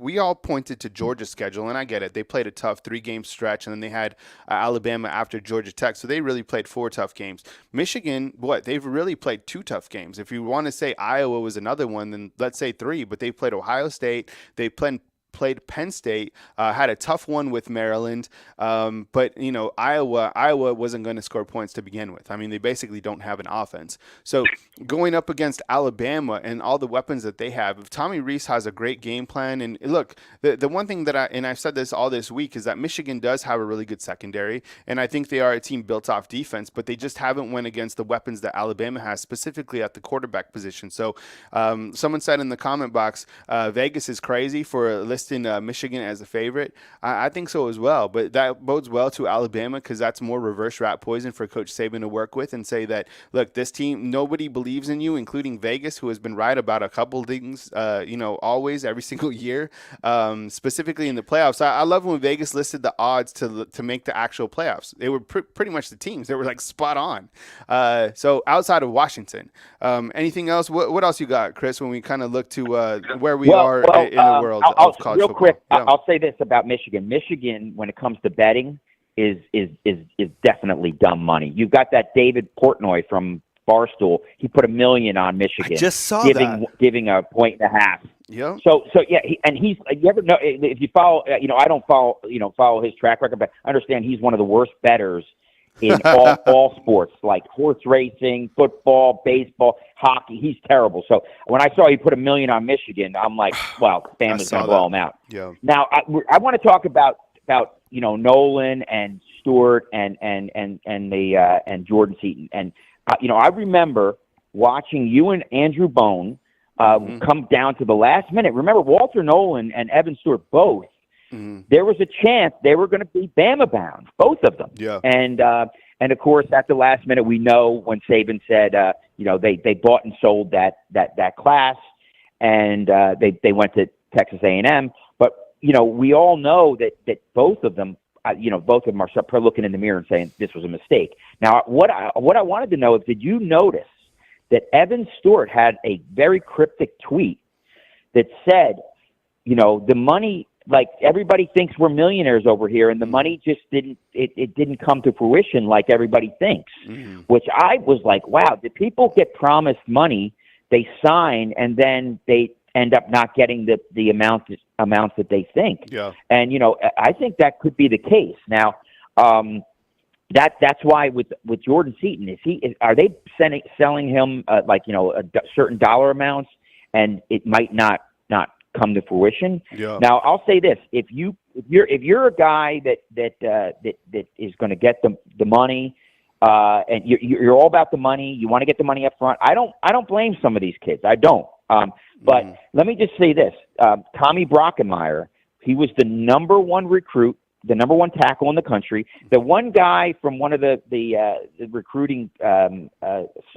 we all pointed to Georgia's schedule, and I get it. They played a tough 3-game stretch, and then they had Alabama after Georgia Tech, so they really played 4 tough games. Michigan, they've really played 2 tough games. If you want to say Iowa was another one, then let's say 3, but they played Ohio State, they played Penn State, had a tough one with Maryland, but Iowa wasn't going to score points to begin with. I mean, they basically don't have an offense. So going up against Alabama and all the weapons that they have, if Tommy Rees has a great game plan, and look, the one thing that I've said this all this week is that Michigan does have a really good secondary, and I think they are a team built off defense, but they just haven't went against the weapons that Alabama has, specifically at the quarterback position. So someone said in the comment box, Vegas is crazy for listing Michigan as a favorite. I think so as well, but that bodes well to Alabama because that's more reverse rat poison for Coach Saban to work with and say that, look, this team, nobody believes in you, including Vegas, who has been right about a couple things, always, every single year, specifically in the playoffs. I love when Vegas listed the odds to make the actual playoffs. They were pretty much the teams. They were like spot on. So outside of Washington, anything else? What else you got, Chris, when we kind of look to where we are in the world of college real football? Quick, Yeah. I'll say this about Michigan. Michigan, when it comes to betting, is definitely dumb money. You've got that David Portnoy from Barstool. He put $1 million on Michigan. I just saw giving 1.5 points. Yeah. So yeah, he's. You ever know if you follow? I don't follow his track record, but I understand he's one of the worst bettors in all sports, like horse racing, football, baseball, hockey. He's terrible. So when I saw he put $1 million on Michigan, I'm like, well, Bama's going to blow him out. Yeah. Now I want to talk about Nolan and Stewart and Jordan Seaton. And I remember watching you and Andrew Bone come down to the last minute. Remember Walter Nolan and Evan Stewart both. Mm-hmm. There was a chance they were going to be Bama bound, both of them. Yeah. And of course, at the last minute, we know when Saban said, they bought and sold that class, and they went to Texas A&M. But we all know that both of them, are looking in the mirror and saying this was a mistake. Now, what I wanted to know is, did you notice that Evan Stewart had a very cryptic tweet that said, the money. Like everybody thinks we're millionaires over here, and the money just didn't come to fruition like everybody thinks. Mm-hmm. Which I was like, wow, did people get promised money, they sign, and then they end up not getting the amounts that they think? Yeah. And I think that could be the case. Now, that's why with Jordan Seaton, are they selling him certain dollar amounts, and it might not come to fruition. Yeah. Now I'll say this: if you're a guy that is going to get the money, and you're all about the money, you want to get the money up front. I don't blame some of these kids. I don't. But let me just say this: Tommy Brockenmeyer, he was the number 1 recruit, the number 1 tackle in the country. The one guy from one of the recruiting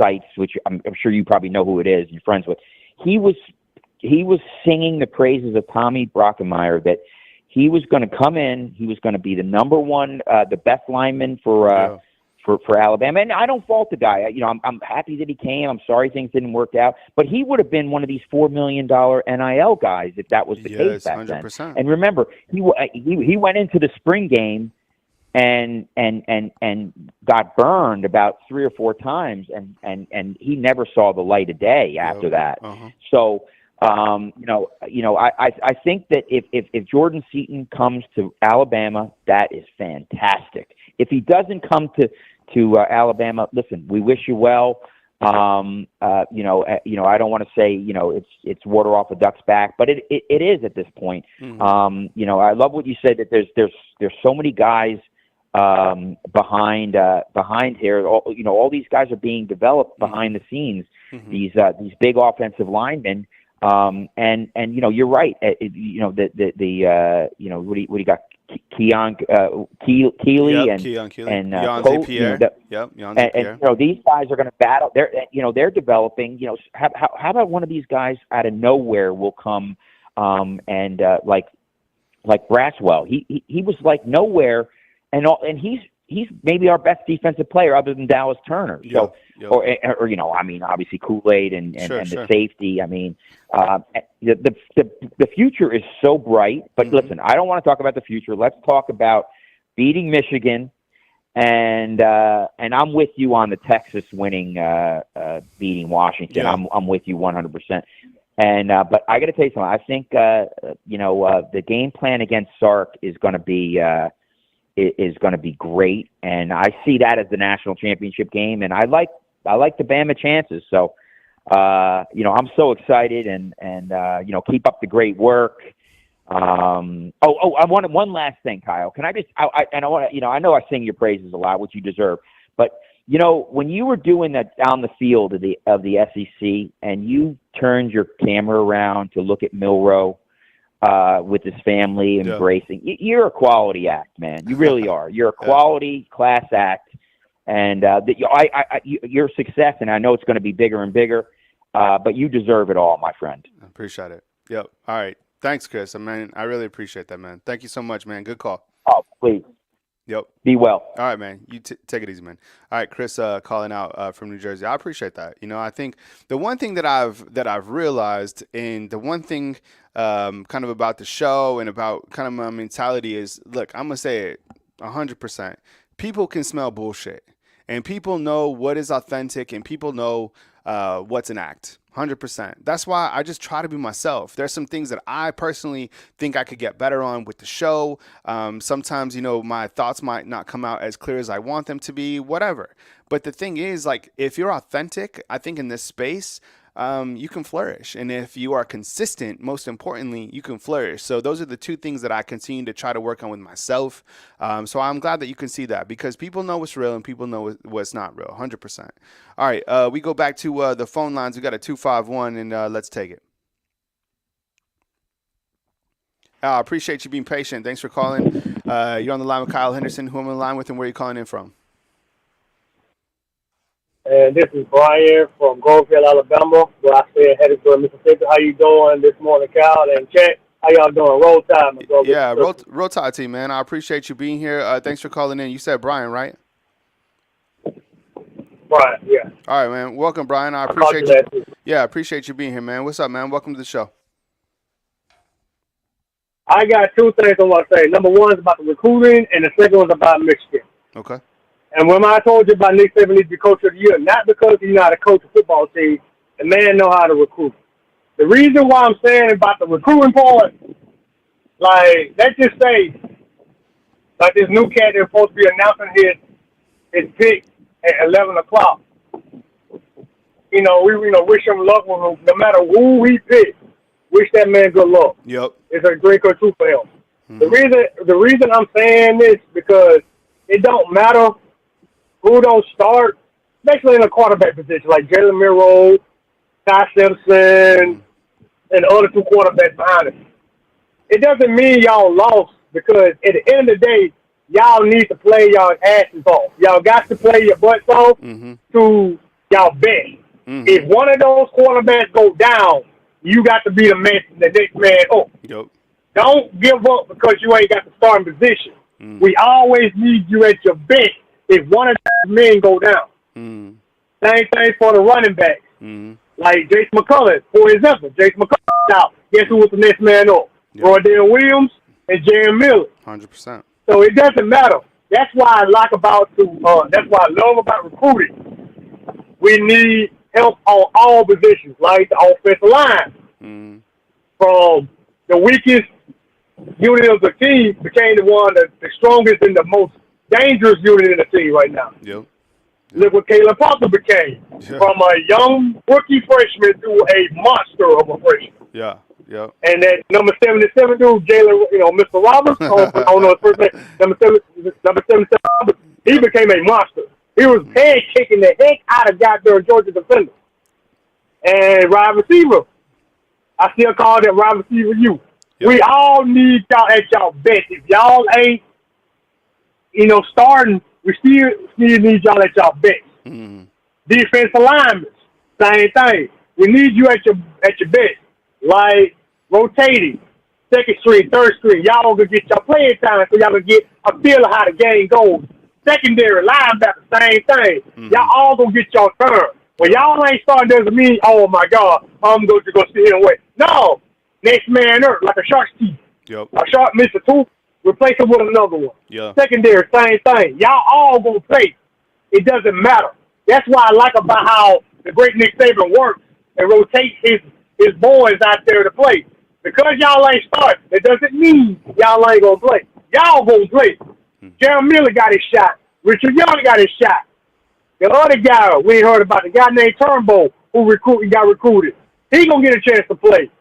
sites, which I'm sure you probably know who it is, you're friends with. He was singing the praises of Tommy Brockenmeyer, that he was going to come in, he was going to be the number 1, the best lineman for Alabama. And I don't fault the guy. I'm happy that he came. I'm sorry things didn't work out. But he would have been one of these $4 million NIL guys if that was the case back 100%. Then. And remember, he went into the spring game and got burned about 3 or 4 times, and he never saw the light of day after that. Uh-huh. So I think that if Jordan Seaton comes to Alabama, that is fantastic. If he doesn't come to Alabama, listen, we wish you well. I don't want to say, it's water off a duck's back, but it is at this point. Mm-hmm. I love what you said, that there's so many guys behind here. All these guys are being developed behind the scenes. Mm-hmm. These big offensive linemen. And you're right. What do you got? Keely and Yonze Pierre. Yonze Pierre. And these guys are going to battle. They're developing. How about one of these guys out of nowhere will come and like Braswell. He was like nowhere, and he's maybe our best defensive player other than Dallas Turner. So, or obviously Kool-Aid and the safety. I mean, the future is so bright. But listen, I don't want to talk about the future. Let's talk about beating Michigan, and I'm with you on the Texas winning, beating Washington. Yeah. I'm with you 100%. And but I got to tell you something. I think the game plan against Sark is going to be great, and I see that as the national championship game. And I like the Bama chances. So, I'm so excited, and keep up the great work. I wanted one last thing, Kyle. Can I just? I want to. I know I sing your praises a lot, which you deserve. But when you were doing that down the field of the SEC, and you turned your camera around to look at Milroe with his family embracing, you're a quality act, man. You really are. You're a quality class act. And your success, and I know it's going to be bigger and bigger, but you deserve it all, my friend. I appreciate it. Yep. All right. Thanks, Chris. I really appreciate that, man. Thank you so much, man. Good call. Oh, please. Yep. Be well. All right, man. You take it easy, man. All right, Chris, calling out from New Jersey. I appreciate that. I think the one thing that I've realized, and the one thing kind of about the show and about kind of my mentality is, look, I'm gonna say it 100%. People can smell bullshit, and people know what is authentic, and people know what's an act. 100%. That's why I just try to be myself. There's some things that I personally think I could get better on with the show. Sometimes, my thoughts might not come out as clear as I want them to be, whatever. But the thing is, like, if you're authentic, I think in this space, you can flourish. And if you are consistent, most importantly, you can flourish. So those are the two things that I continue to try to work on with myself. So I'm glad that you can see that, because people know what's real and people know what's not real. 100%. All right. We go back to the phone lines. We got a 251, and let's take it. I appreciate you being patient. Thanks for calling. You're on the line with Kyle Henderson. Who am I on the line with, and where are you calling in from? And this is Brian from Groveville, Alabama, where I stay headed to Mississippi. How you doing this morning, Cal and Chet? How y'all doing? Roll Tide, my brother. Yeah, roll Tide team, man. I appreciate you being here. Thanks for calling in. You said Brian, right? Brian, yeah. All right, man. Welcome, Brian. I appreciate you. Yeah, I appreciate you being here, man. What's up, man? Welcome to the show. I got two things I want to say. Number one is about the recruiting, and the second one's about Michigan. Okay. And when I told you about Nick Saban needs to be coach of the year, not because he's not a coach of football team, the man know how to recruit. The reason why I'm saying about the recruiting part, like, let's just say, like this new cat that's supposed to be announcing his pick at 11 o'clock. We wish him luck with him. No matter who he picks, wish that man good luck. Yep. It's a great coach for him. Mm-hmm. The reason I'm saying this, because it don't matter who don't start, especially in a quarterback position, like Jalen Milroe, Ty Simpson, and the other two quarterbacks behind him. It doesn't mean y'all lost, because at the end of the day, y'all need to play y'all asses off. Y'all got to play your butts off to y'all best. Mm-hmm. If one of those quarterbacks go down, you got to be the next man up. Yep. Don't give up because you ain't got the starting position. We always need you at your best if one of the men go down. Same thing for the running backs. Like Jason McCullough, for example. Jason McCullough out. Guess who was the next man up? Yep. Roydell Williams and Jaron Miller. 100%. So it doesn't matter. That's why I that's why I love about recruiting. We need help on all positions, like the offensive line. From the weakest unit of the team became the strongest and the most dangerous unit in the team right now. Yep. Look what Caleb Parker became. Yeah. From a young rookie freshman to a monster of a freshman. Yeah. Yep. And that number 77 dude, Jalen, Mr. Roberts, I don't know his first name, number 77 Roberts, he became a monster. He was head kicking the heck out of goddamn Georgia defenders. And wide receiver, I still call that wide receiver you. Yep. We all need y'all at y'all best. If y'all ain't, starting, we still need y'all at y'all best. Mm-hmm. Defensive linemen, same thing. We need you at your best. Like rotating, second string, third string. Y'all gonna get y'all playing time so y'all gonna get a feel of how the game goes. Secondary, linebacker, same thing. Mm-hmm. Y'all all gonna get y'all turn. When y'all ain't starting doesn't mean, oh my God, I'm going to go sit here and wait. No, next man up, like a shark's teeth. Yep. A shark missed a tooth, replace it with another one. Yeah. Secondary, same thing. Y'all all gonna play. It doesn't matter. That's why I like about how the great Nick Saban works and rotates his boys out there to play. Because y'all ain't starting, it doesn't mean y'all ain't gonna play. Y'all gonna play. Jeremy Miller got his shot. Richard Young got his shot. The other guy we ain't heard about, the guy named Turnbull who got recruited. He gonna get a chance to play.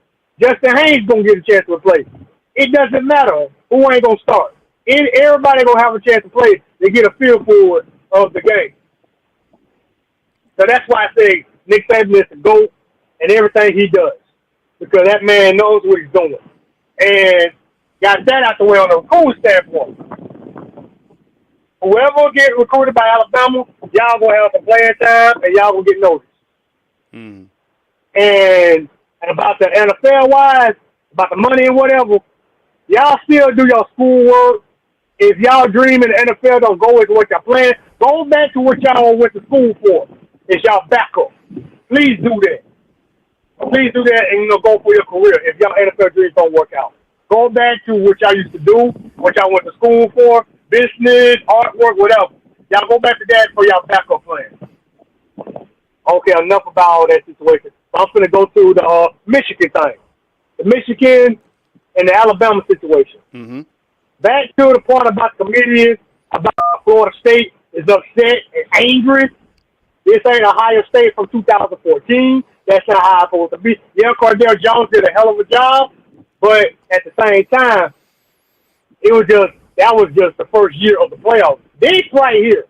Justin Haynes gonna get a chance to play. It doesn't matter who ain't gonna start. Everybody gonna have a chance to play. They get a feel for it of the game. So that's why I say Nick Saban is the GOAT and everything he does. Because that man knows what he's doing. And got that out the way on a recruiting standpoint. Whoever get recruited by Alabama, y'all gonna have some playing time and y'all gonna get noticed. Mm. And about the NFL wise, about the money and whatever, y'all still do your schoolwork. If y'all dream in the NFL don't go into what y'all playing, go back to what y'all went to school for. It's y'all backup. Please do that. Please do that and go for your career if y'all NFL dreams don't work out. Go back to what y'all used to do, what y'all went to school for, business, artwork, whatever. Y'all go back to that for y'all backup plan. Okay, enough about all that situation. I'm going to go to the Michigan thing. The Michigan and the Alabama situation. Mm-hmm. Back to the part about the comedians, about Florida State is upset and angry. This ain't Ohio State from 2014. That's not how it's supposed to be. Yeah, Cardell Jones did a hell of a job, but at the same time, that was just the first year of the playoffs. This right here,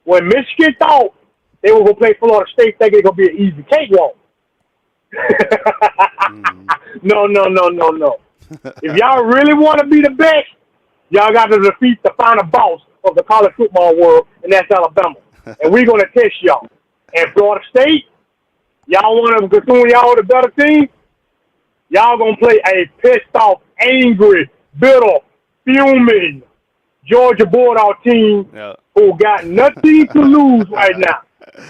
when Michigan thought they were going to play Florida State, thinking it's going to be an easy cakewalk. No. If y'all really want to be the best, y'all got to defeat the final boss of the college football world, and that's Alabama. And we're going to test y'all. And Florida State, y'all want to consume y'all the better team, y'all going to play a pissed off, angry, bitter, fuming Georgia Bulldog team who got nothing to lose right now.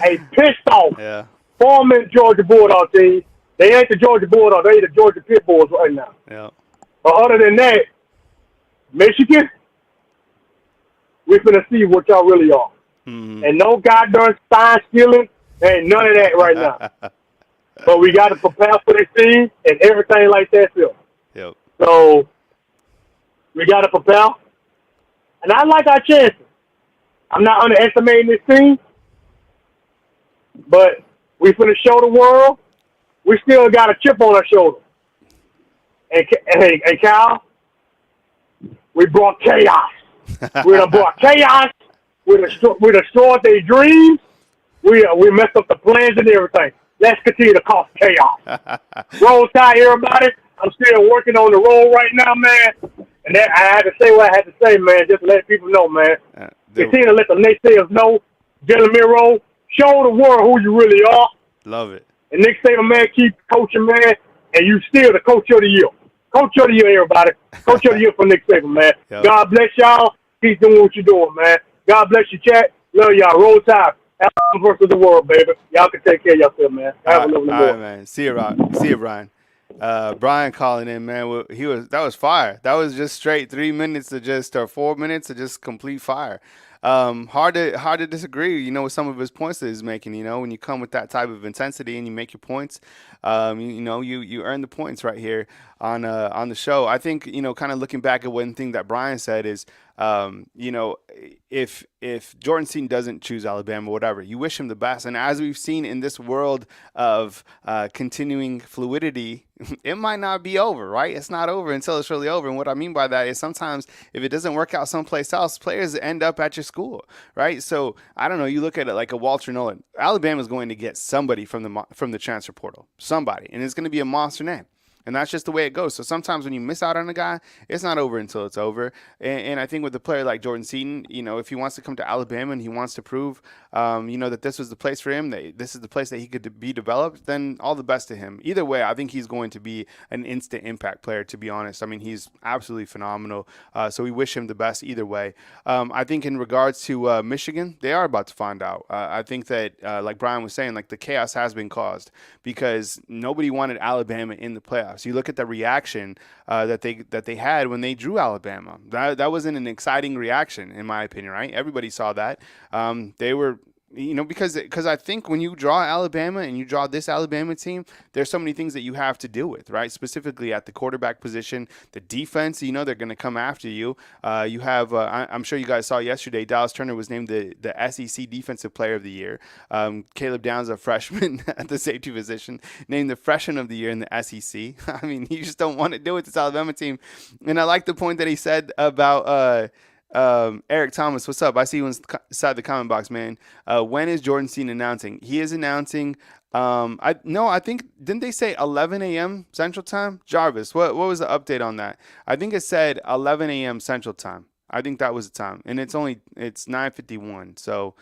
A pissed off, former Georgia Bulldog team. They ain't the Georgia Bulldogs. They the Georgia Pit Bulls right now. Yeah. But other than that, Michigan, we're finna see what y'all really are. Mm-hmm. And no goddamn sign stealing. Ain't none of that right now. But we got to prepare for this team and everything like that still. Yep. So we got to prepare. And I like our chances. I'm not underestimating this team. But we finna show the world we still got a chip on our shoulder. And Cal, we brought chaos. We done brought chaos. We destroyed their dreams. We messed up the plans and everything. Let's continue to cause chaos. Roll Tide, everybody. I'm still working on the roll right now, man. And I had to say what I had to say, man, just to let people know, man. Continue to let the naysayers know. Jalen Miro, show the world who you really are. Love it. And Nick Saban, man, keep coaching, man. And you still the coach of the year. Coach of the year, everybody. Coach of the year for Nick Saban, man. Yep. God bless y'all. Keep doing what you're doing, man. God bless you, chat. Love y'all. Roll Tide. Alabama versus the world, baby. Y'all can take care of yourself, man. Have a lovely morning. All right, man. See you, Brian. Brian calling in, man. That was fire. That was just straight 3 minutes of just, or 4 minutes of just complete fire. hard to disagree, with some of his points that he's making. When you come with that type of intensity and you make your points, you earn the points right here on the show. I think, kind of looking back at one thing that Brian said is, if Jordan Seaton doesn't choose Alabama, whatever, you wish him the best. And as we've seen in this world of continuing fluidity, it might not be over, right? It's not over until it's really over. And what I mean by that is sometimes if it doesn't work out someplace else, players end up at your school, right? So I don't know. You look at it like a Walter Nolan. Alabama's going to get somebody from the transfer portal, somebody, and it's going to be a monster name. And that's just the way it goes. So sometimes when you miss out on a guy, it's not over until it's over. And I think with a player like Jordan Seaton, if he wants to come to Alabama and he wants to prove, that this was the place for him, that this is the place that he could be developed, then all the best to him. Either way, I think he's going to be an instant impact player, to be honest. I mean, he's absolutely phenomenal. So we wish him the best either way. I think in regards to Michigan, they are about to find out. I think that, like Brian was saying, like the chaos has been caused because nobody wanted Alabama in the playoffs. You look at the reaction that they had when they drew Alabama. That wasn't an exciting reaction, in my opinion, right? Everybody saw that. They were, because I think when you draw Alabama and you draw this Alabama team, there's so many things that you have to deal with, right? Specifically at the quarterback position, the defense, they're going to come after you. You have, I'm sure you guys saw yesterday, Dallas Turner was named the SEC Defensive Player of the Year. Caleb Downs, a freshman at the safety position, named the Freshman of the Year in the SEC. I mean, you just don't want to deal with this Alabama team. And I like the point that he said about Eric Thomas, what's up? I see you inside the comment box, man. When is Jordan Seaton announcing? He is announcing. I think didn't they say 11 a.m. Central Time? Jarvis, what was the update on that? I think it said 11 a.m. Central Time. I think that was the time, and it's 9:51. So,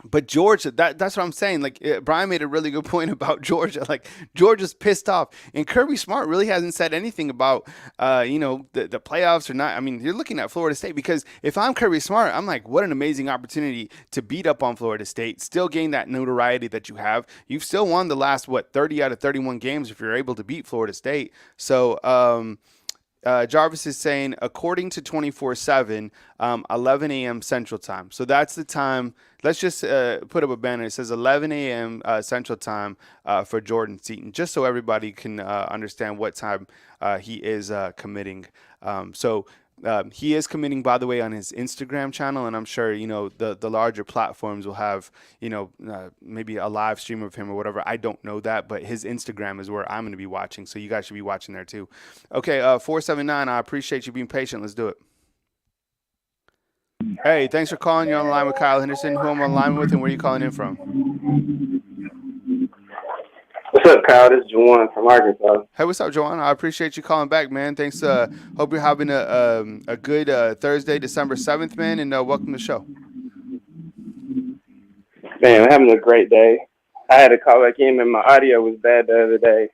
but Georgia, that's what I'm saying. Like Brian made a really good point about Georgia. Like Georgia's pissed off, and Kirby Smart really hasn't said anything about the playoffs or not. I mean, you're looking at Florida State because if I'm Kirby Smart, I'm like, what an amazing opportunity to beat up on Florida State, still gain that notoriety that you have. You've still won the last 30 out of 31 games if you're able to beat Florida State. So. Jarvis is saying, according to 24/7, 11 a.m. Central Time. So that's the time. Let's just put up a banner. It says 11 a.m. Central Time for Jordan Seaton, just so everybody can understand what time he is committing. He is committing, by the way, on his Instagram channel, and I'm sure the larger platforms will have maybe a live stream of him or whatever. I don't know that, but his Instagram is where I'm going to be watching, so you guys should be watching there too. Okay, 479. I appreciate you being patient. Let's do it. Hey, thanks for calling. You're on the line with Kyle Henderson. Who I'm on the line with, and where are you calling in from? What's up, Kyle? This is Juwan from Arkansas. Hey, what's up, Joanne? I appreciate you calling back, man. Thanks. Hope you're having a good Thursday, December 7th, man, and welcome to the show. Man, I'm having a great day. I had to call back in, and my audio was bad the other day.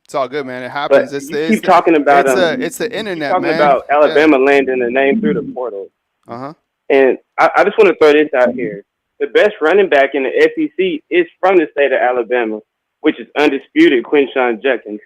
It's all good, man. It happens. But keep talking about it's the internet, talking man. about Alabama landing a name through the portal. Uh-huh. And I just want to throw this out here. The best running back in the SEC is from the state of Alabama, which is undisputed, Quinshon Judkins.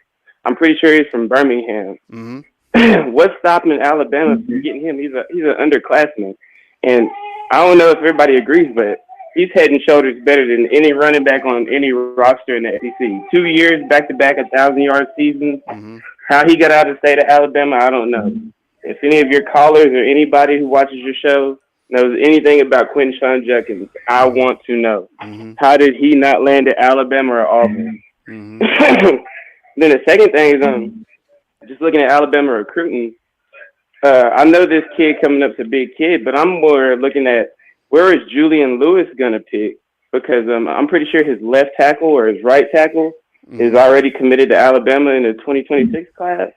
I'm pretty sure he's from Birmingham. Mm-hmm. What's stopping Alabama from getting him? He's an underclassman. And I don't know if everybody agrees, but he's head and shoulders better than any running back on any roster in the SEC. 2 years back-to-back 1,000-yard seasons. Mm-hmm. How he got out of the state of Alabama, I don't know. If any of your callers or anybody who watches your show knows anything about Quinshon Judkins, I want to know. Mm-hmm. How did he not land at Alabama or Auburn? Mm-hmm. Then the second thing is just looking at Alabama recruiting. I know this kid coming up's a big kid, but I'm more looking at where is Julian Lewis going to pick? Because I'm pretty sure his left tackle or his right tackle is already committed to Alabama in the 2026 class.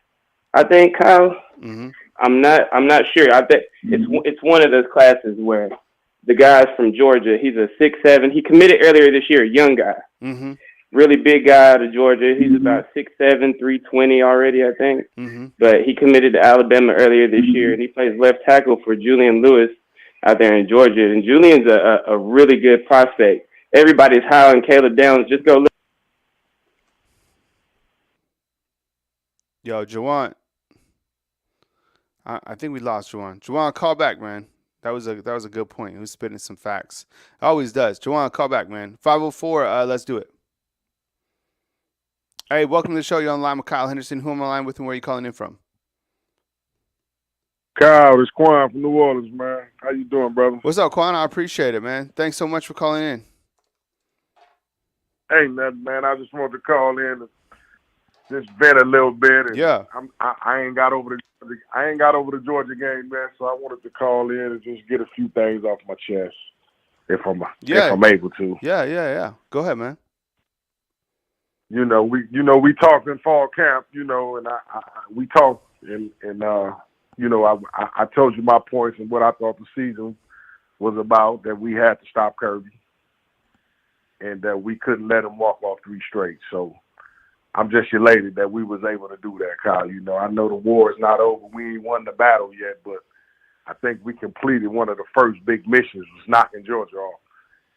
I think, Kyle. Mm-hmm. I'm not sure. I bet it's one of those classes where the guy's from Georgia. He's a 6'7". He committed earlier this year, a young guy. Mm-hmm. Really big guy out of Georgia. He's about 6'7", 320 already, I think. Mm-hmm. But he committed to Alabama earlier this year, and he plays left tackle for Julian Lewis out there in Georgia. And Julian's a really good prospect. Everybody's high on Caleb Downs. Just go look. Yo, Juwan. I think we lost Juwan. Juwan, call back, man. That was a good point. He was spitting some facts. Always does. Juwan, call back, man. 504. Let's do it. Hey, welcome to the show. You're on the line with Kyle Henderson. Who am I on the line with, and where are you calling in from? Kyle, it's Quan from New Orleans, man. How you doing, brother? What's up, Quan? I appreciate it, man. Thanks so much for calling in. Ain't nothing, man. I just wanted to call in and just vent a little bit. And Yeah. I ain't got over the Georgia game, man. So I wanted to call in and just get a few things off my chest, if I'm able to. Yeah. Go ahead, man. We talked in fall camp, and we talked and I told you my points and what I thought the season was about, that we had to stop Kirby and that we couldn't let him walk off 3 straight. So I'm just elated that we was able to do that, Kyle. I know the war is not over. We ain't won the battle yet, but I think we completed one of the first big missions, was knocking Georgia off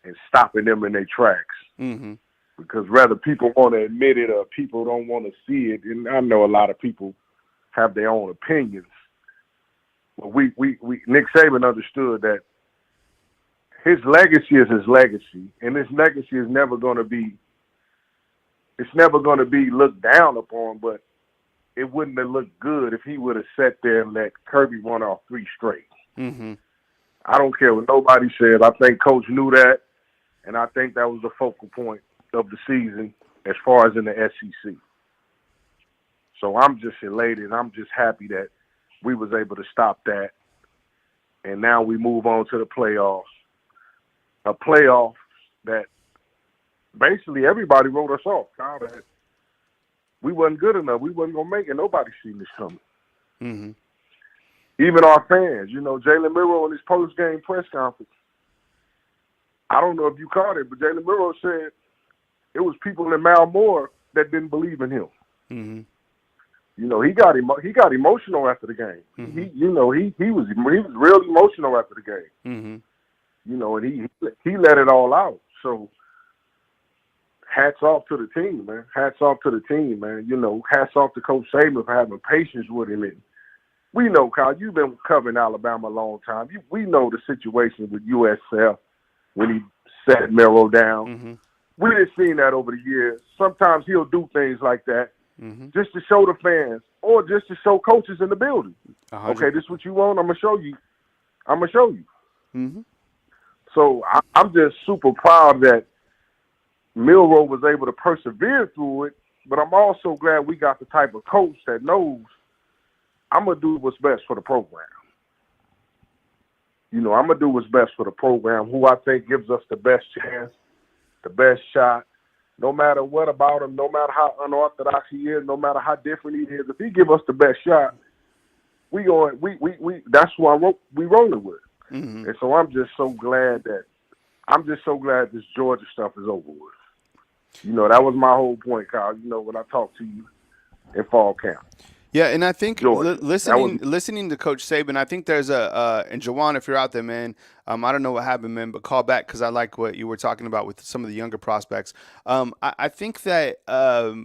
and stopping them in their tracks. Mm-hmm. Because whether people want to admit it or people don't want to see it, and I know a lot of people have their own opinions, but we Nick Saban understood that his legacy is his legacy, and his legacy is never going to be looked down upon, but it wouldn't have looked good if he would have sat there and let Kirby run off 3 straight. Mm-hmm. I don't care what nobody says. I think Coach knew that, and I think that was the focal point of the season as far as in the SEC. So I'm just elated. I'm just happy that we was able to stop that. And now we move on to the playoffs. A playoff that basically everybody wrote us off, Kyle, that we wasn't good enough. We wasn't going to make it. Nobody seen this coming. Mm-hmm. Even our fans. Jalen Miro in his post-game press conference, I don't know if you caught it, but Jalen Miro said it was people in Mount Moore that didn't believe in him. Mm-hmm. He got emotional after the game. Mm-hmm. He was real emotional after the game. Mm-hmm. And he let it all out. So hats off to the team, man. Hats off to the team, man. Hats off to Coach Saban for having patience with him. And we know, Kyle, you've been covering Alabama a long time. We know the situation with USF when he set Mero down. Mm-hmm. We done seen that over the years. Sometimes he'll do things like that just to show the fans or just to show coaches in the building. 100. Okay, this is what you want. I'm going to show you. Mm-hmm. So I'm just super proud that Milroe was able to persevere through it, but I'm also glad we got the type of coach that knows I'm going to do what's best for the program. I'm going to do what's best for the program, who I think gives us the best chance, the best shot, no matter what about him, no matter how unorthodox he is, no matter how different he is. If he give us the best shot, we that's who we rolling with. Mm-hmm. And so I'm just so glad this Georgia stuff is over with. That was my whole point, Kyle, when I talked to you in fall camp. Yeah, and I think listening to Coach Saban, I think there's and Jawan, if you're out there, man, I don't know what happened, man, but call back because I like what you were talking about with some of the younger prospects. I think that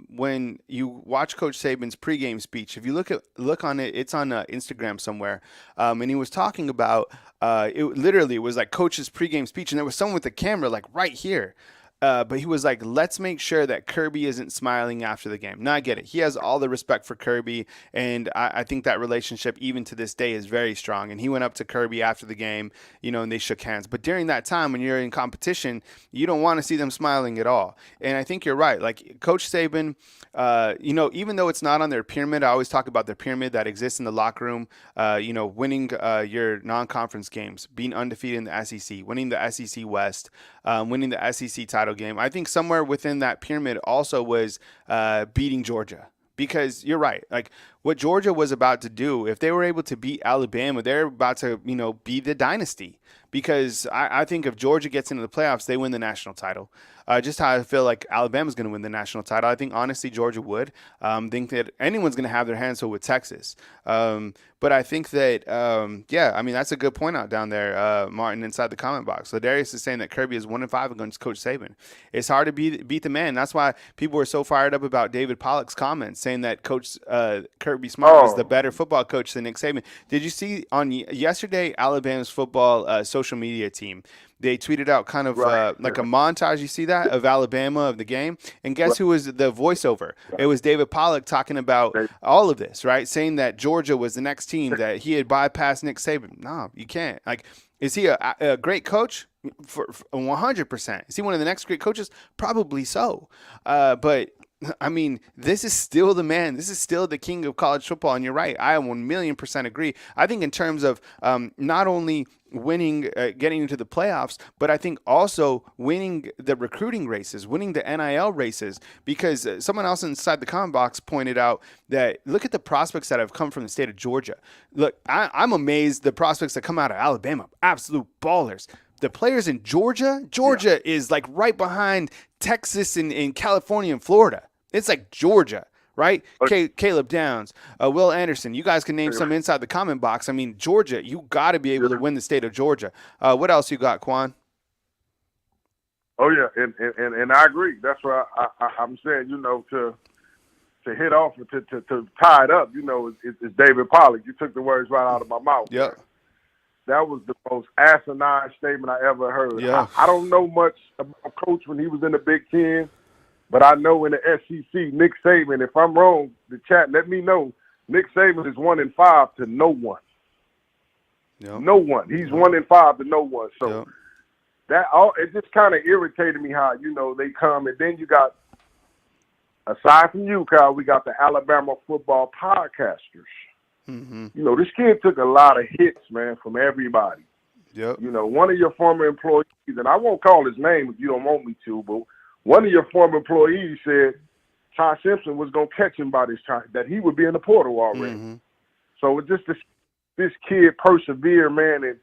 when you watch Coach Saban's pregame speech, if you look on it, it's on Instagram somewhere, and he was talking about it was like Coach's pregame speech, and there was someone with the camera like right here. But he was like, let's make sure that Kirby isn't smiling after the game. Now, I get it. He has all the respect for Kirby, and I think that relationship, even to this day, is very strong. And he went up to Kirby after the game, and they shook hands. But during that time, when you're in competition, you don't want to see them smiling at all. And I think you're right. Like, Coach Saban, even though it's not on their pyramid, I always talk about their pyramid that exists in the locker room, winning your non-conference games, being undefeated in the SEC, winning the SEC West, winning the SEC title game. I think somewhere within that pyramid also was beating Georgia. Because you're right, like what Georgia was about to do, if they were able to beat Alabama, they're about to, be the dynasty. Because I think if Georgia gets into the playoffs, they win the national title. just how I feel like Alabama's going to win the national title. I think honestly Georgia would. Think that anyone's going to have their hands full with Texas. But I think that, I mean, that's a good point out down there, Martin, inside the comment box. So Darius is saying that Kirby is 1-5 against Coach Saban. It's hard to beat the man. That's why people were so fired up about David Pollock's comments, saying that Coach Kirby Smart was the better football coach than Nick Saban. Did you see on yesterday Alabama's football social media team? They tweeted out kind of like a montage. You see that of Alabama of the game, and guess who was the voiceover? It was David Pollock talking about all of this, right? Saying that Georgia was the next team, that he had bypassed Nick Saban. No, you can't. Like, is he a great coach? For 100%. Is he one of the next great coaches? Probably so. But I mean, this is still the man. This is still the king of college football. And you're right. I 1,000,000% agree. I think in terms of not only winning, getting into the playoffs, but I think also winning the recruiting races, winning the NIL races, because someone else inside the comment box pointed out that look at the prospects that have come from the state of Georgia. Look, I'm amazed the prospects that come out of Alabama, absolute ballers. The players in Georgia is like right behind Texas and California and Florida. It's like Georgia, right? Caleb Downs, Will Anderson. You guys can name some inside the comment box. I mean, Georgia, you got to be able to win the state of Georgia. What else you got, Quan? Oh yeah, and I agree. That's why I'm saying, you know, to hit off to tie it up, you know, it's David Pollock. You took the words right out of my mouth. Yeah. That was the most asinine statement I ever heard. Yeah. I don't know much about Coach when he was in the Big Ten, but I know in the SEC, Nick Saban, if I'm wrong, the chat, let me know. Nick Saban is 1-5 to no one. Yep. No one. He's 1-5 to no one. So it just kind of irritated me how, you know, they come, and then you got, aside from you, Kyle, we got the Alabama football podcasters. Mm-hmm. You know, this kid took a lot of hits, man, from everybody. Yep. You know, one of your former employees, and I won't call his name if you don't want me to, but one of your former employees said Ty Simpson was going to catch him by this time, that he would be in the portal already. Mm-hmm. So it just this kid persevere, man, and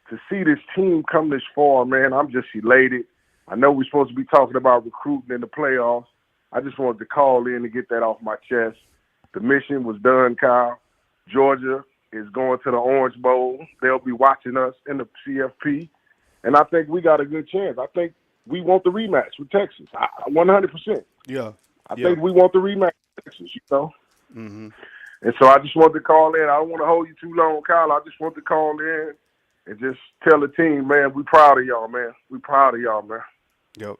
to see this team come this far, man, I'm just elated. I know we're supposed to be talking about recruiting in the playoffs. I just wanted to call in and get that off my chest. The mission was done, Kyle. Georgia is going to the Orange Bowl. They'll be watching us in the CFP. And I think we got a good chance. I think we want the rematch with Texas. 100%. Yeah. I think we want the rematch with Texas, you know. Mm-hmm. And so I just wanted to call in. I don't want to hold you too long, Kyle. I just want to call in and just tell the team, man, we proud of y'all, man. We proud of y'all, man. Yep.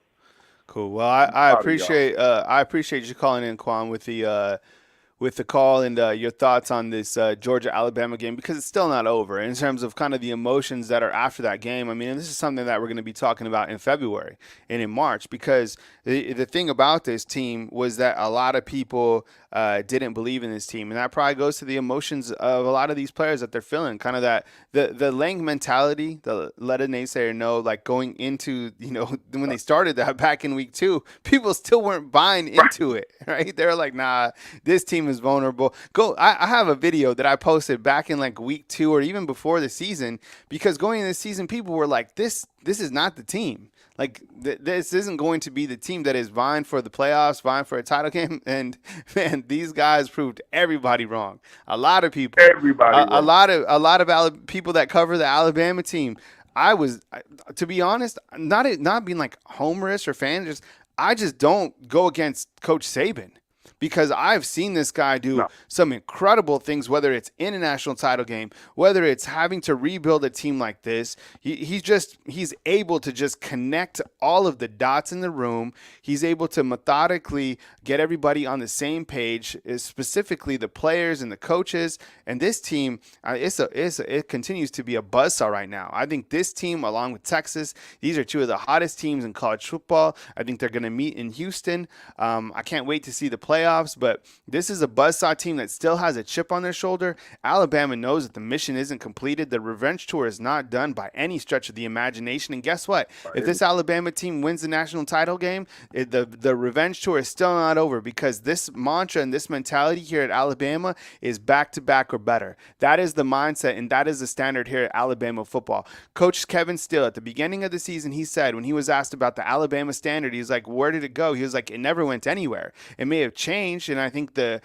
Cool. Well, I appreciate you calling in, Quan, with the call and your thoughts on this Georgia-Alabama game, because it's still not over in terms of kind of the emotions that are after that game. I mean, and this is something that we're going to be talking about in February and in March, because the thing about this team was that a lot of people didn't believe in this team, and that probably goes to the emotions of a lot of these players that they're feeling, kind of that the Lang mentality, the let a naysayer know, like going into, you know, when they started that back in week 2, people still weren't buying into it, right? They're like, nah, this team is vulnerable. I have a video that I posted back in like week 2 or even before the season, because going into the season, people were like, this is not the team. Like, this isn't going to be the team that is vying for the playoffs, vying for a title game. And man, these guys proved everybody wrong. A lot of people, a lot of people that cover the Alabama team. I was, to be honest, not being like homerish or fan, I just don't go against Coach Saban, because I've seen this guy do some incredible things, whether it's in a national title game, whether it's having to rebuild a team like this. He's able to just connect all of the dots in the room. He's able to methodically get everybody on the same page, specifically the players and the coaches. And this team, it continues to be a buzzsaw right now. I think this team, along with Texas, these are 2 of the hottest teams in college football. I think they're going to meet in Houston. I can't wait to see the play playoffs, but this is a buzzsaw team that still has a chip on their shoulder. Alabama knows that the mission isn't completed. The revenge tour is not done by any stretch of the imagination. And guess what? If this Alabama team wins the national title game, the revenge tour is still not over, because this mantra and this mentality here at Alabama is back-to-back or better. That is the mindset, and that is the standard here at Alabama football. Coach Kevin Steele, at the beginning of the season, he said, when he was asked about the Alabama standard, he was like, where did it go? He was like, it never went anywhere. It may have changed, and I think the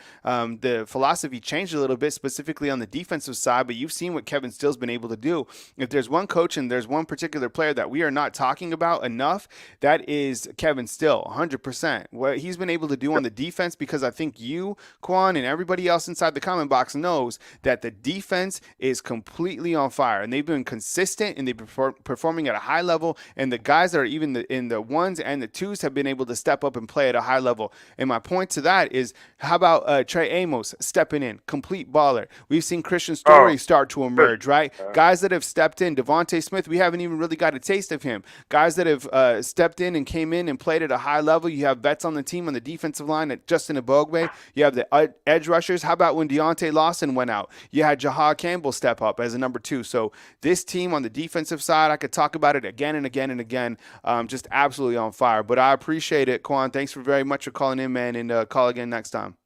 philosophy changed a little bit, specifically on the defensive side, but you've seen what Kevin Steele's been able to do. If there's one coach and there's one particular player that we are not talking about enough, that is Kevin Steele, 100%. What he's been able to do on the defense, because I think you, Quan, and everybody else inside the comment box knows that the defense is completely on fire, and they've been consistent, and they've been performing at a high level, and the guys that are even in the ones and the twos have been able to step up and play at a high level. And my point to that is, how about Trey Amos stepping in, complete baller? We've seen Christian Story start to emerge, right? Guys that have stepped in, Devontae Smith, we haven't even really got a taste of him. Guys that have stepped in and came in and played at a high level. You have vets on the team on the defensive line, at Justin Ebogbe. You have the edge rushers. How about when Deontay Lawson went out? You had Jahad Campbell step up as a number 2. So this team on the defensive side, I could talk about it again and again and again, just absolutely on fire. But I appreciate it, Quan. Thanks very much for calling in, man, and call again next time.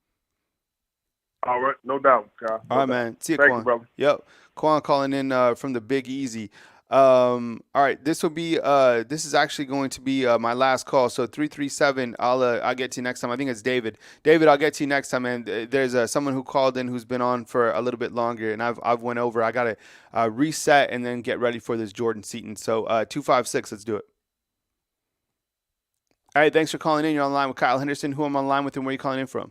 All right, no doubt, Kyle. All right, man. See you, Thank Quan. you, brother. Yep. Quan calling in from the Big Easy. All right, this will be this is actually going to be my last call. So 337, I'll get to you next time. I think it's David. David, I'll get to you next time. And there's someone who called in who's been on for a little bit longer, and I've went over. I got to reset and then get ready for this Jordan Seaton. So 256, let's do it. All right, thanks for calling in. You're on the line with Kyle Henderson. Who I'm on the line with, and where are you calling in from?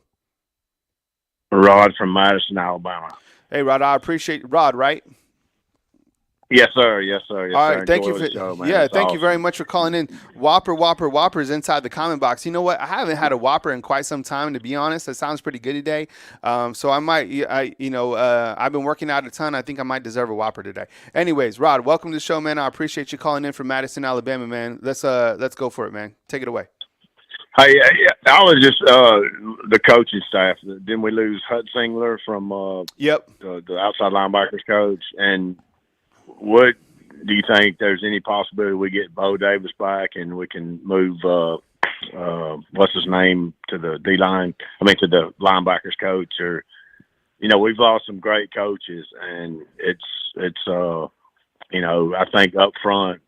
Rod from Madison, Alabama. Hey, Rod, I appreciate Rod, right? Yes, sir. Yes, sir. Yes, All sir. right, thank you Enjoy for the show, man. yeah, It's thank you awesome. very much for calling in. Whopper's inside the comment box. You know what? I haven't had a Whopper in quite some time, to be honest. That sounds pretty good today. So I might, I've been working out a ton. I think I might deserve a Whopper today. Anyways, Rod, welcome to the show, man. I appreciate you calling in from Madison, Alabama, man. Let's go for it, man. Take it away. Hey, I was just the coaching staff. Didn't we lose Hutzingler from Yep. the outside linebackers coach? And what do you think? There's any possibility we get Bo Davis back and we can move what's his name to the D line? I mean to the linebackers coach. Or we've lost some great coaches, and it's I think up front,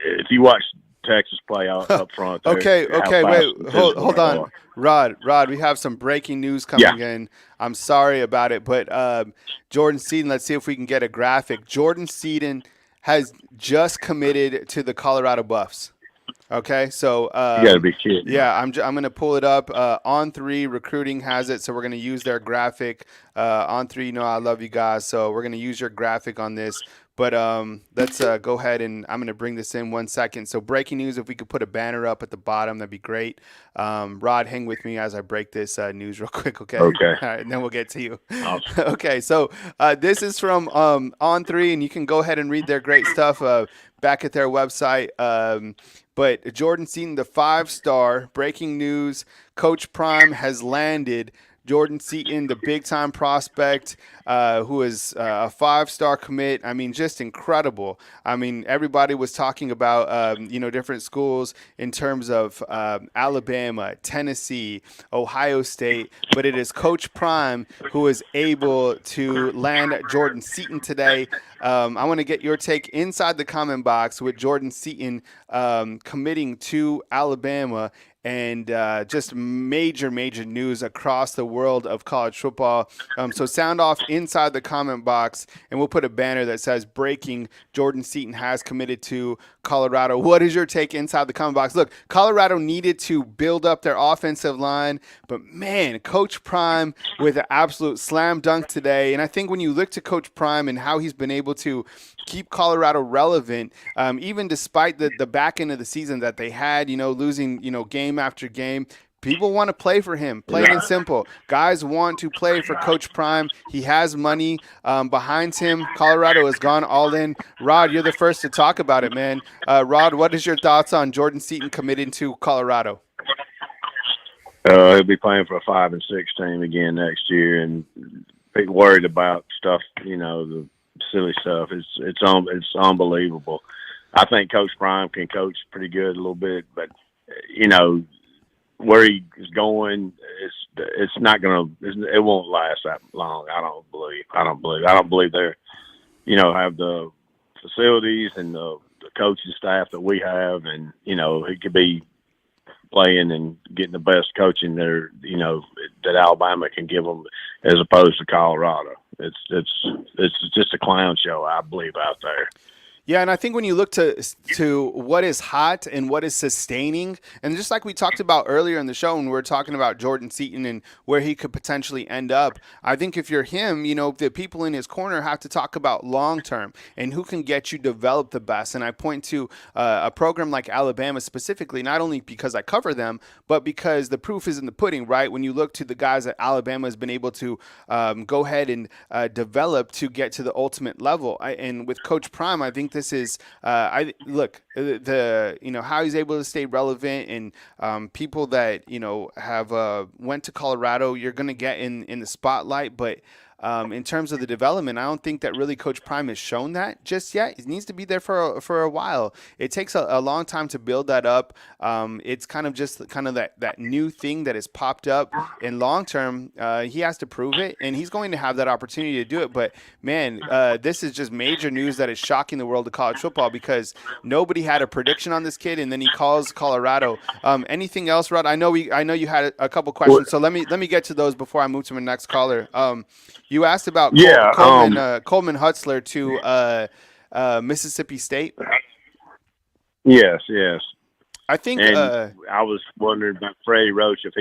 if you watch Texas play up front. Okay, wait, hold on. Rod, we have some breaking news coming in. I'm sorry about it, but Jordan Seaton, let's see if we can get a graphic. Jordan Seaton has just committed to the Colorado Buffs. Okay, so you gotta be kidding. Yeah, I'm going to pull it up. On3 Recruiting has it, so we're going to use their graphic. On3, I love you guys, so we're going to use your graphic on this. But let's go ahead, and I'm going to bring this in 1 second. So breaking news, if we could put a banner up at the bottom, that'd be great. Rod, hang with me as I break this news real quick, okay? Okay. All right, and then we'll get to you. Awesome. Okay, so this is from On3, and you can go ahead and read their great stuff back at their website. But Jordan Seaton, the 5-star, breaking news, Coach Prime has landed. Jordan Seaton, the big-time prospect, who is a 5-star commit. I mean, just incredible. I mean, everybody was talking about, different schools in terms of Alabama, Tennessee, Ohio State, but it is Coach Prime who is able to land Jordan Seaton today. I want to get your take inside the comment box with Jordan Seaton committing to Alabama. And just major news across the world of college football. So sound off inside the comment box, and we'll put a banner that says breaking, Jordan Seaton has committed to Colorado. What is your take inside the comment box? Look, Colorado needed to build up their offensive line, but man, Coach Prime with an absolute slam dunk today. And I think when you look to Coach Prime and how he's been able to keep Colorado relevant, even despite the back end of the season that they had, losing, game after game. People want to play for him, plain and simple. Guys want to play for Coach Prime. He has money behind him. Colorado has gone all in. Rod, you're the first to talk about it, man. Rod, what is your thoughts on Jordan Seaton committing to Colorado? He'll be playing for a 5-6 team again next year, and be worried about stuff. The silly stuff. It's unbelievable. I think Coach Prime can coach pretty good a little bit, but where he is going, it's not gonna. It won't last that long. I don't believe they're have the facilities and the coaching staff that we have, and he could be playing and getting the best coaching there, that Alabama can give them, as opposed to Colorado. It's just a clown show, I believe, out there. Yeah, and I think when you look to what is hot and what is sustaining, and just like we talked about earlier in the show when we were talking about Jordan Seaton and where he could potentially end up, I think if you're him, the people in his corner have to talk about long-term and who can get you develop the best. And I point to a program like Alabama specifically, not only because I cover them, but because the proof is in the pudding, right? When you look to the guys that Alabama has been able to go ahead and develop to get to the ultimate level. And with Coach Prime, I think this is how he's able to stay relevant, and people that have went to Colorado, you're going to get in the spotlight, but in terms of the development, I don't think that really Coach Prime has shown that just yet. It needs to be there for a while. It takes a long time to build that up. It's kind of that new thing that has popped up. In long term, he has to prove it, and he's going to have that opportunity to do it. But man, this is just major news that is shocking the world of college football, because nobody had a prediction on this kid, and then he calls Colorado. Anything else, Rod? I know you had a couple questions, so let me get to those before I move to my next caller. You asked about Coleman Hutzler to Mississippi State. Yes. I think, and I was wondering about Freddie Roach, if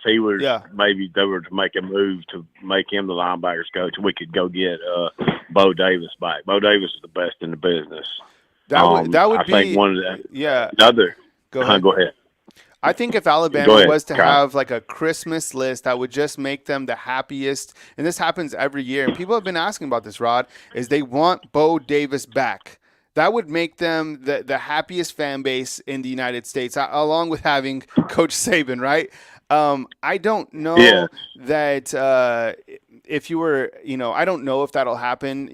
he was maybe they were to make a move to make him the linebackers coach, we could go get Bo Davis back. Bo Davis is the best in the business. That would I be think one of the another. Go ahead. I think if Alabama was to have like a Christmas list that would just make them the happiest, and this happens every year, and people have been asking about this, Rod, is they want Bo Davis back. That would make them the happiest fan base in the United States, along with having Coach Saban, right? I don't know that if you were, I don't know if that'll happen,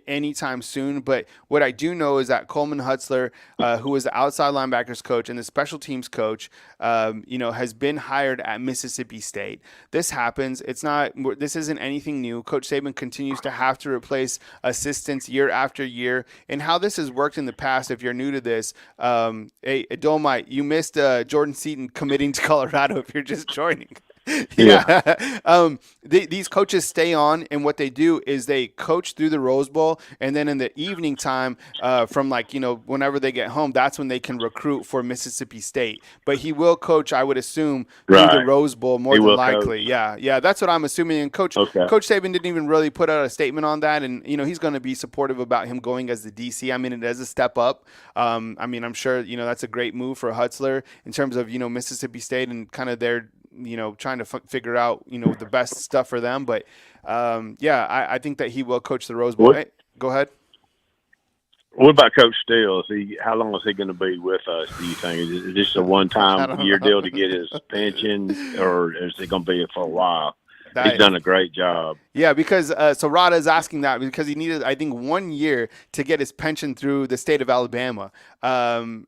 anytime soon. But what I do know is that Coleman Hutzler, who is the outside linebackers coach and the special teams coach, has been hired at Mississippi State. This happens. This isn't anything new. Coach Saban continues to have to replace assistants year after year. And how this has worked in the past, if you're new to this, hey, Dolmite, you missed Jordan Seaton committing to Colorado if you're just joining. These coaches stay on, and what they do is they coach through the Rose Bowl, and then in the evening time, from whenever they get home, that's when they can recruit for Mississippi State. But he will coach, I would assume, through the Rose Bowl more than likely. Coach. Yeah, that's what I'm assuming. And Coach Saban didn't even really put out a statement on that, and he's going to be supportive about him going as the DC. I mean, it is a step up. I'm sure that's a great move for Hutzler in terms of Mississippi State and kind of their trying to figure out, the best stuff for them. But, I think that he will coach the Rose Bowl. Hey, go ahead. What about Coach Steele? How long is he going to be with us, do you think? Is this a one-time year deal to get his pension, or is it going to be for a while? He's done a great job. Yeah, because so Rada is asking that because he needed, I think, 1 year to get his pension through the state of Alabama and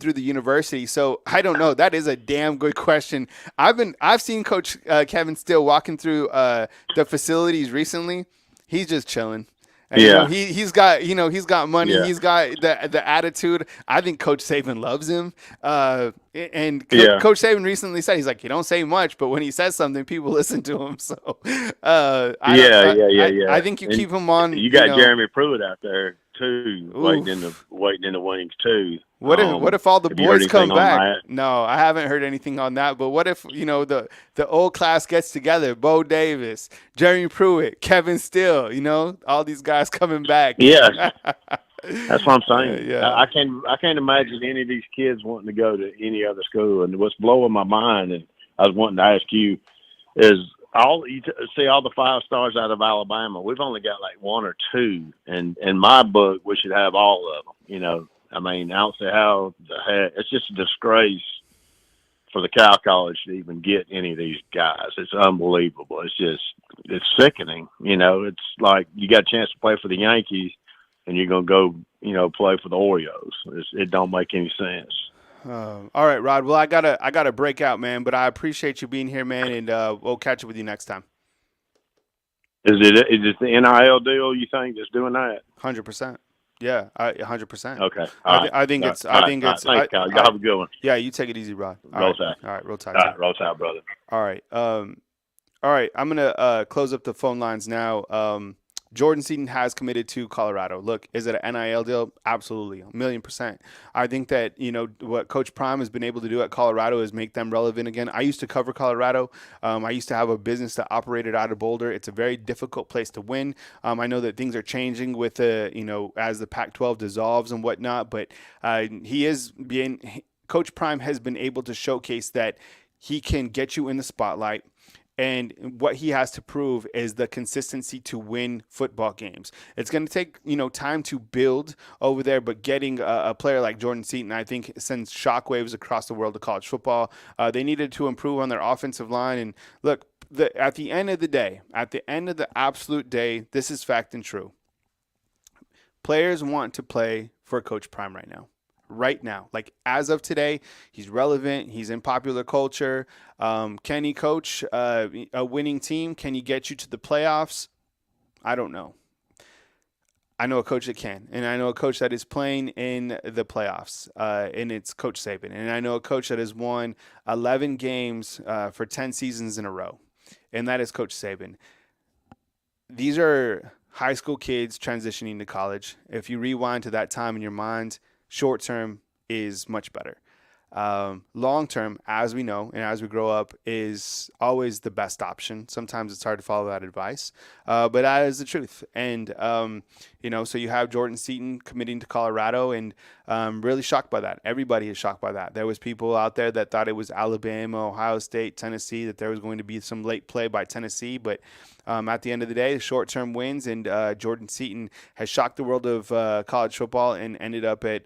through the university. So I don't know. That is a damn good question. I've seen Coach Kevin Steele walking through the facilities recently. He's just chilling. And, he's got money. Yeah. He's got the attitude. I think Coach Saban loves him. Coach Saban recently said, he's like, he don't say much, but when he says something, people listen to him. So I think you keep him on. You got Jeremy Pruitt out there too, waiting in the wings too. What if all the boys come back? No, I haven't heard anything on that. But what if the old class gets together? Bo Davis, Jeremy Pruitt, Kevin Steele, all these guys coming back. Yeah, that's what I'm saying. I can't imagine any of these kids wanting to go to any other school. And what's blowing my mind, and I was wanting to ask you, is all the 5 stars out of Alabama. We've only got like 1 or 2, and in my book, we should have all of them. I don't see how the heck. It's just a disgrace for the Cal College to even get any of these guys. It's unbelievable. It's sickening. You know, it's like you got a chance to play for the Yankees and you're going to go, you know, play for the Orioles. It don't make any sense. All right, Rod. Well, I gotta break out, man, but I appreciate you being here, man, and we'll catch up with you next time. Is it the NIL deal you think that's doing that? 100%. Yeah, 100%. Okay. I think it's. Thanks, Cal. Y'all have a good one. Yeah, you take it easy, Rod. Roll Tide. All right, roll Tide. All right, roll Tide, brother. All right. All right. I'm gonna close up the phone lines now. Jordan Seaton has committed to Colorado. Look, is it an NIL deal? Absolutely, 1,000,000%. I think that, you know, what Coach Prime has been able to do at Colorado is make them relevant again. I used to cover Colorado. I used to have a business that operated out of Boulder. It's a very difficult place to win. I know that things are changing with you know, as the Pac-12 dissolves and whatnot, but Coach Prime has been able to showcase that he can get you in the spotlight. And what he has to prove is the consistency to win football games. It's going to take, you know, time to build over there, but getting a player like Jordan Seaton, I think, sends shockwaves across the world of college football. They needed to improve on their offensive line. And look, at the end of the day, at the end of the absolute day, this is fact and true. Players want to play for Coach Prime right now. Right now, like as of today, he's relevant. He's in popular culture. Can he coach a winning team? Can he get you to the playoffs? I don't know. I know a coach that can, and I know a coach that is playing in the playoffs, and it's Coach Saban. And I know a coach that has won 11 games for 10 seasons in a row, and that is Coach Saban. These are high school kids transitioning to college. If you rewind to that time in your mind, short term is much better. Long term, as we know and as we grow up, is always the best option. Sometimes it's hard to follow that advice, but that is the truth. And you know, so you have Jordan Seaton committing to Colorado, and really shocked by that. Everybody is shocked by that. There was people out there that thought it was Alabama, Ohio State, Tennessee, that there was going to be some late play by Tennessee, but at the end of the day, the short-term wins, and Jordan Seaton has shocked the world of college football and ended up at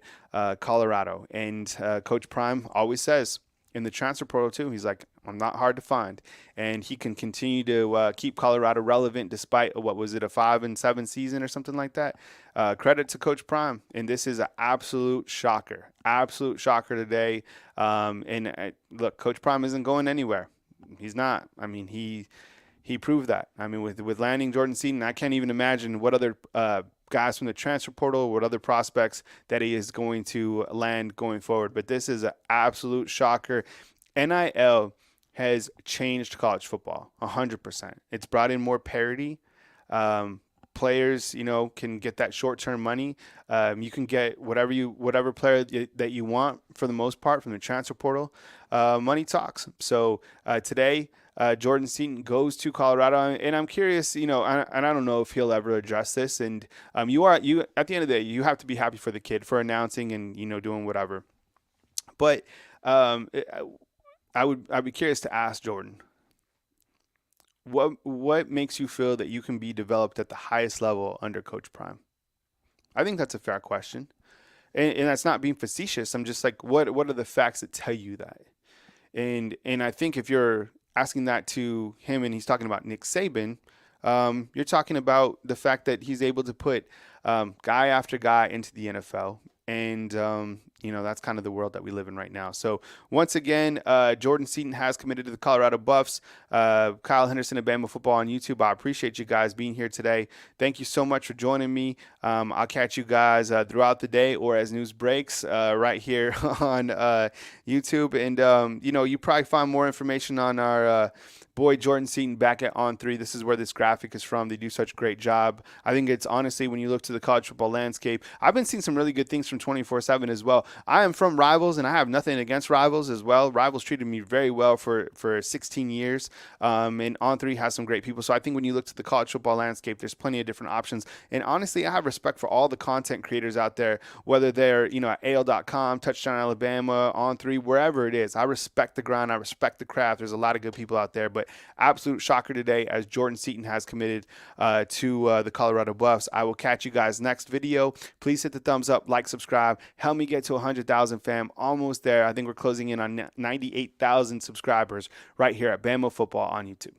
Colorado. And Coach Prime always says in the transfer portal too, he's like, I'm not hard to find. And he can continue to keep Colorado relevant despite, what was it, a 5-7 season or something like that. Credit to Coach Prime. And this is an absolute shocker today. Look, Coach Prime isn't going anywhere. He's not. I mean, he proved that. I mean, with landing Jordan Seaton, I can't even imagine what other guys from the transfer portal, what other prospects that he is going to land going forward. But this is an absolute shocker. NIL has changed college football 100%. It's brought in more parity. Players, you know, can get that short-term money. You can get whatever player that you want for the most part from the transfer portal. Money talks. So today, Jordan Seaton goes to Colorado, and I'm curious, you know, and I don't know if he'll ever address this. And you at the end of the day, you have to be happy for the kid for announcing and, you know, doing whatever. But I'd be curious to ask Jordan, what makes you feel that you can be developed at the highest level under Coach Prime? I think that's a fair question, and that's not being facetious. I'm just like, what are the facts that tell you that? And I think if you're asking that to him and he's talking about Nick Saban, you're talking about the fact that he's able to put guy after guy into the NFL. And, you know, that's kind of the world that we live in right now. So once again, Jordan Seaton has committed to the Colorado Buffs. Kyle Henderson of Bama Football on YouTube. I appreciate you guys being here today. Thank you so much for joining me. I'll catch you guys throughout the day or as news breaks right here on YouTube. And, you know, you probably find more information on our boy Jordan Seaton back at On3. This is where this graphic is from. They do such a great job. I think it's honestly, when you look to the college football landscape, I've been seeing some really good things from 24/7 as well. I am from Rivals, and I have nothing against Rivals as well. Rivals treated me very well for 16 years, and On3 has some great people. So I think when you look to the college football landscape, there's plenty of different options. And honestly, I have respect for all the content creators out there, whether they're, you know, at AL.com, Touchdown Alabama, On3, wherever it is. I respect the grind. I respect the craft. There's a lot of good people out there, but absolute shocker today as Jordan Seaton has committed to the Colorado Buffs. I will catch you guys next video. Please hit the thumbs up, like, subscribe. Help me get to 100,000, fam. Almost there. I think we're closing in on 98,000 subscribers right here at Bama Football on YouTube.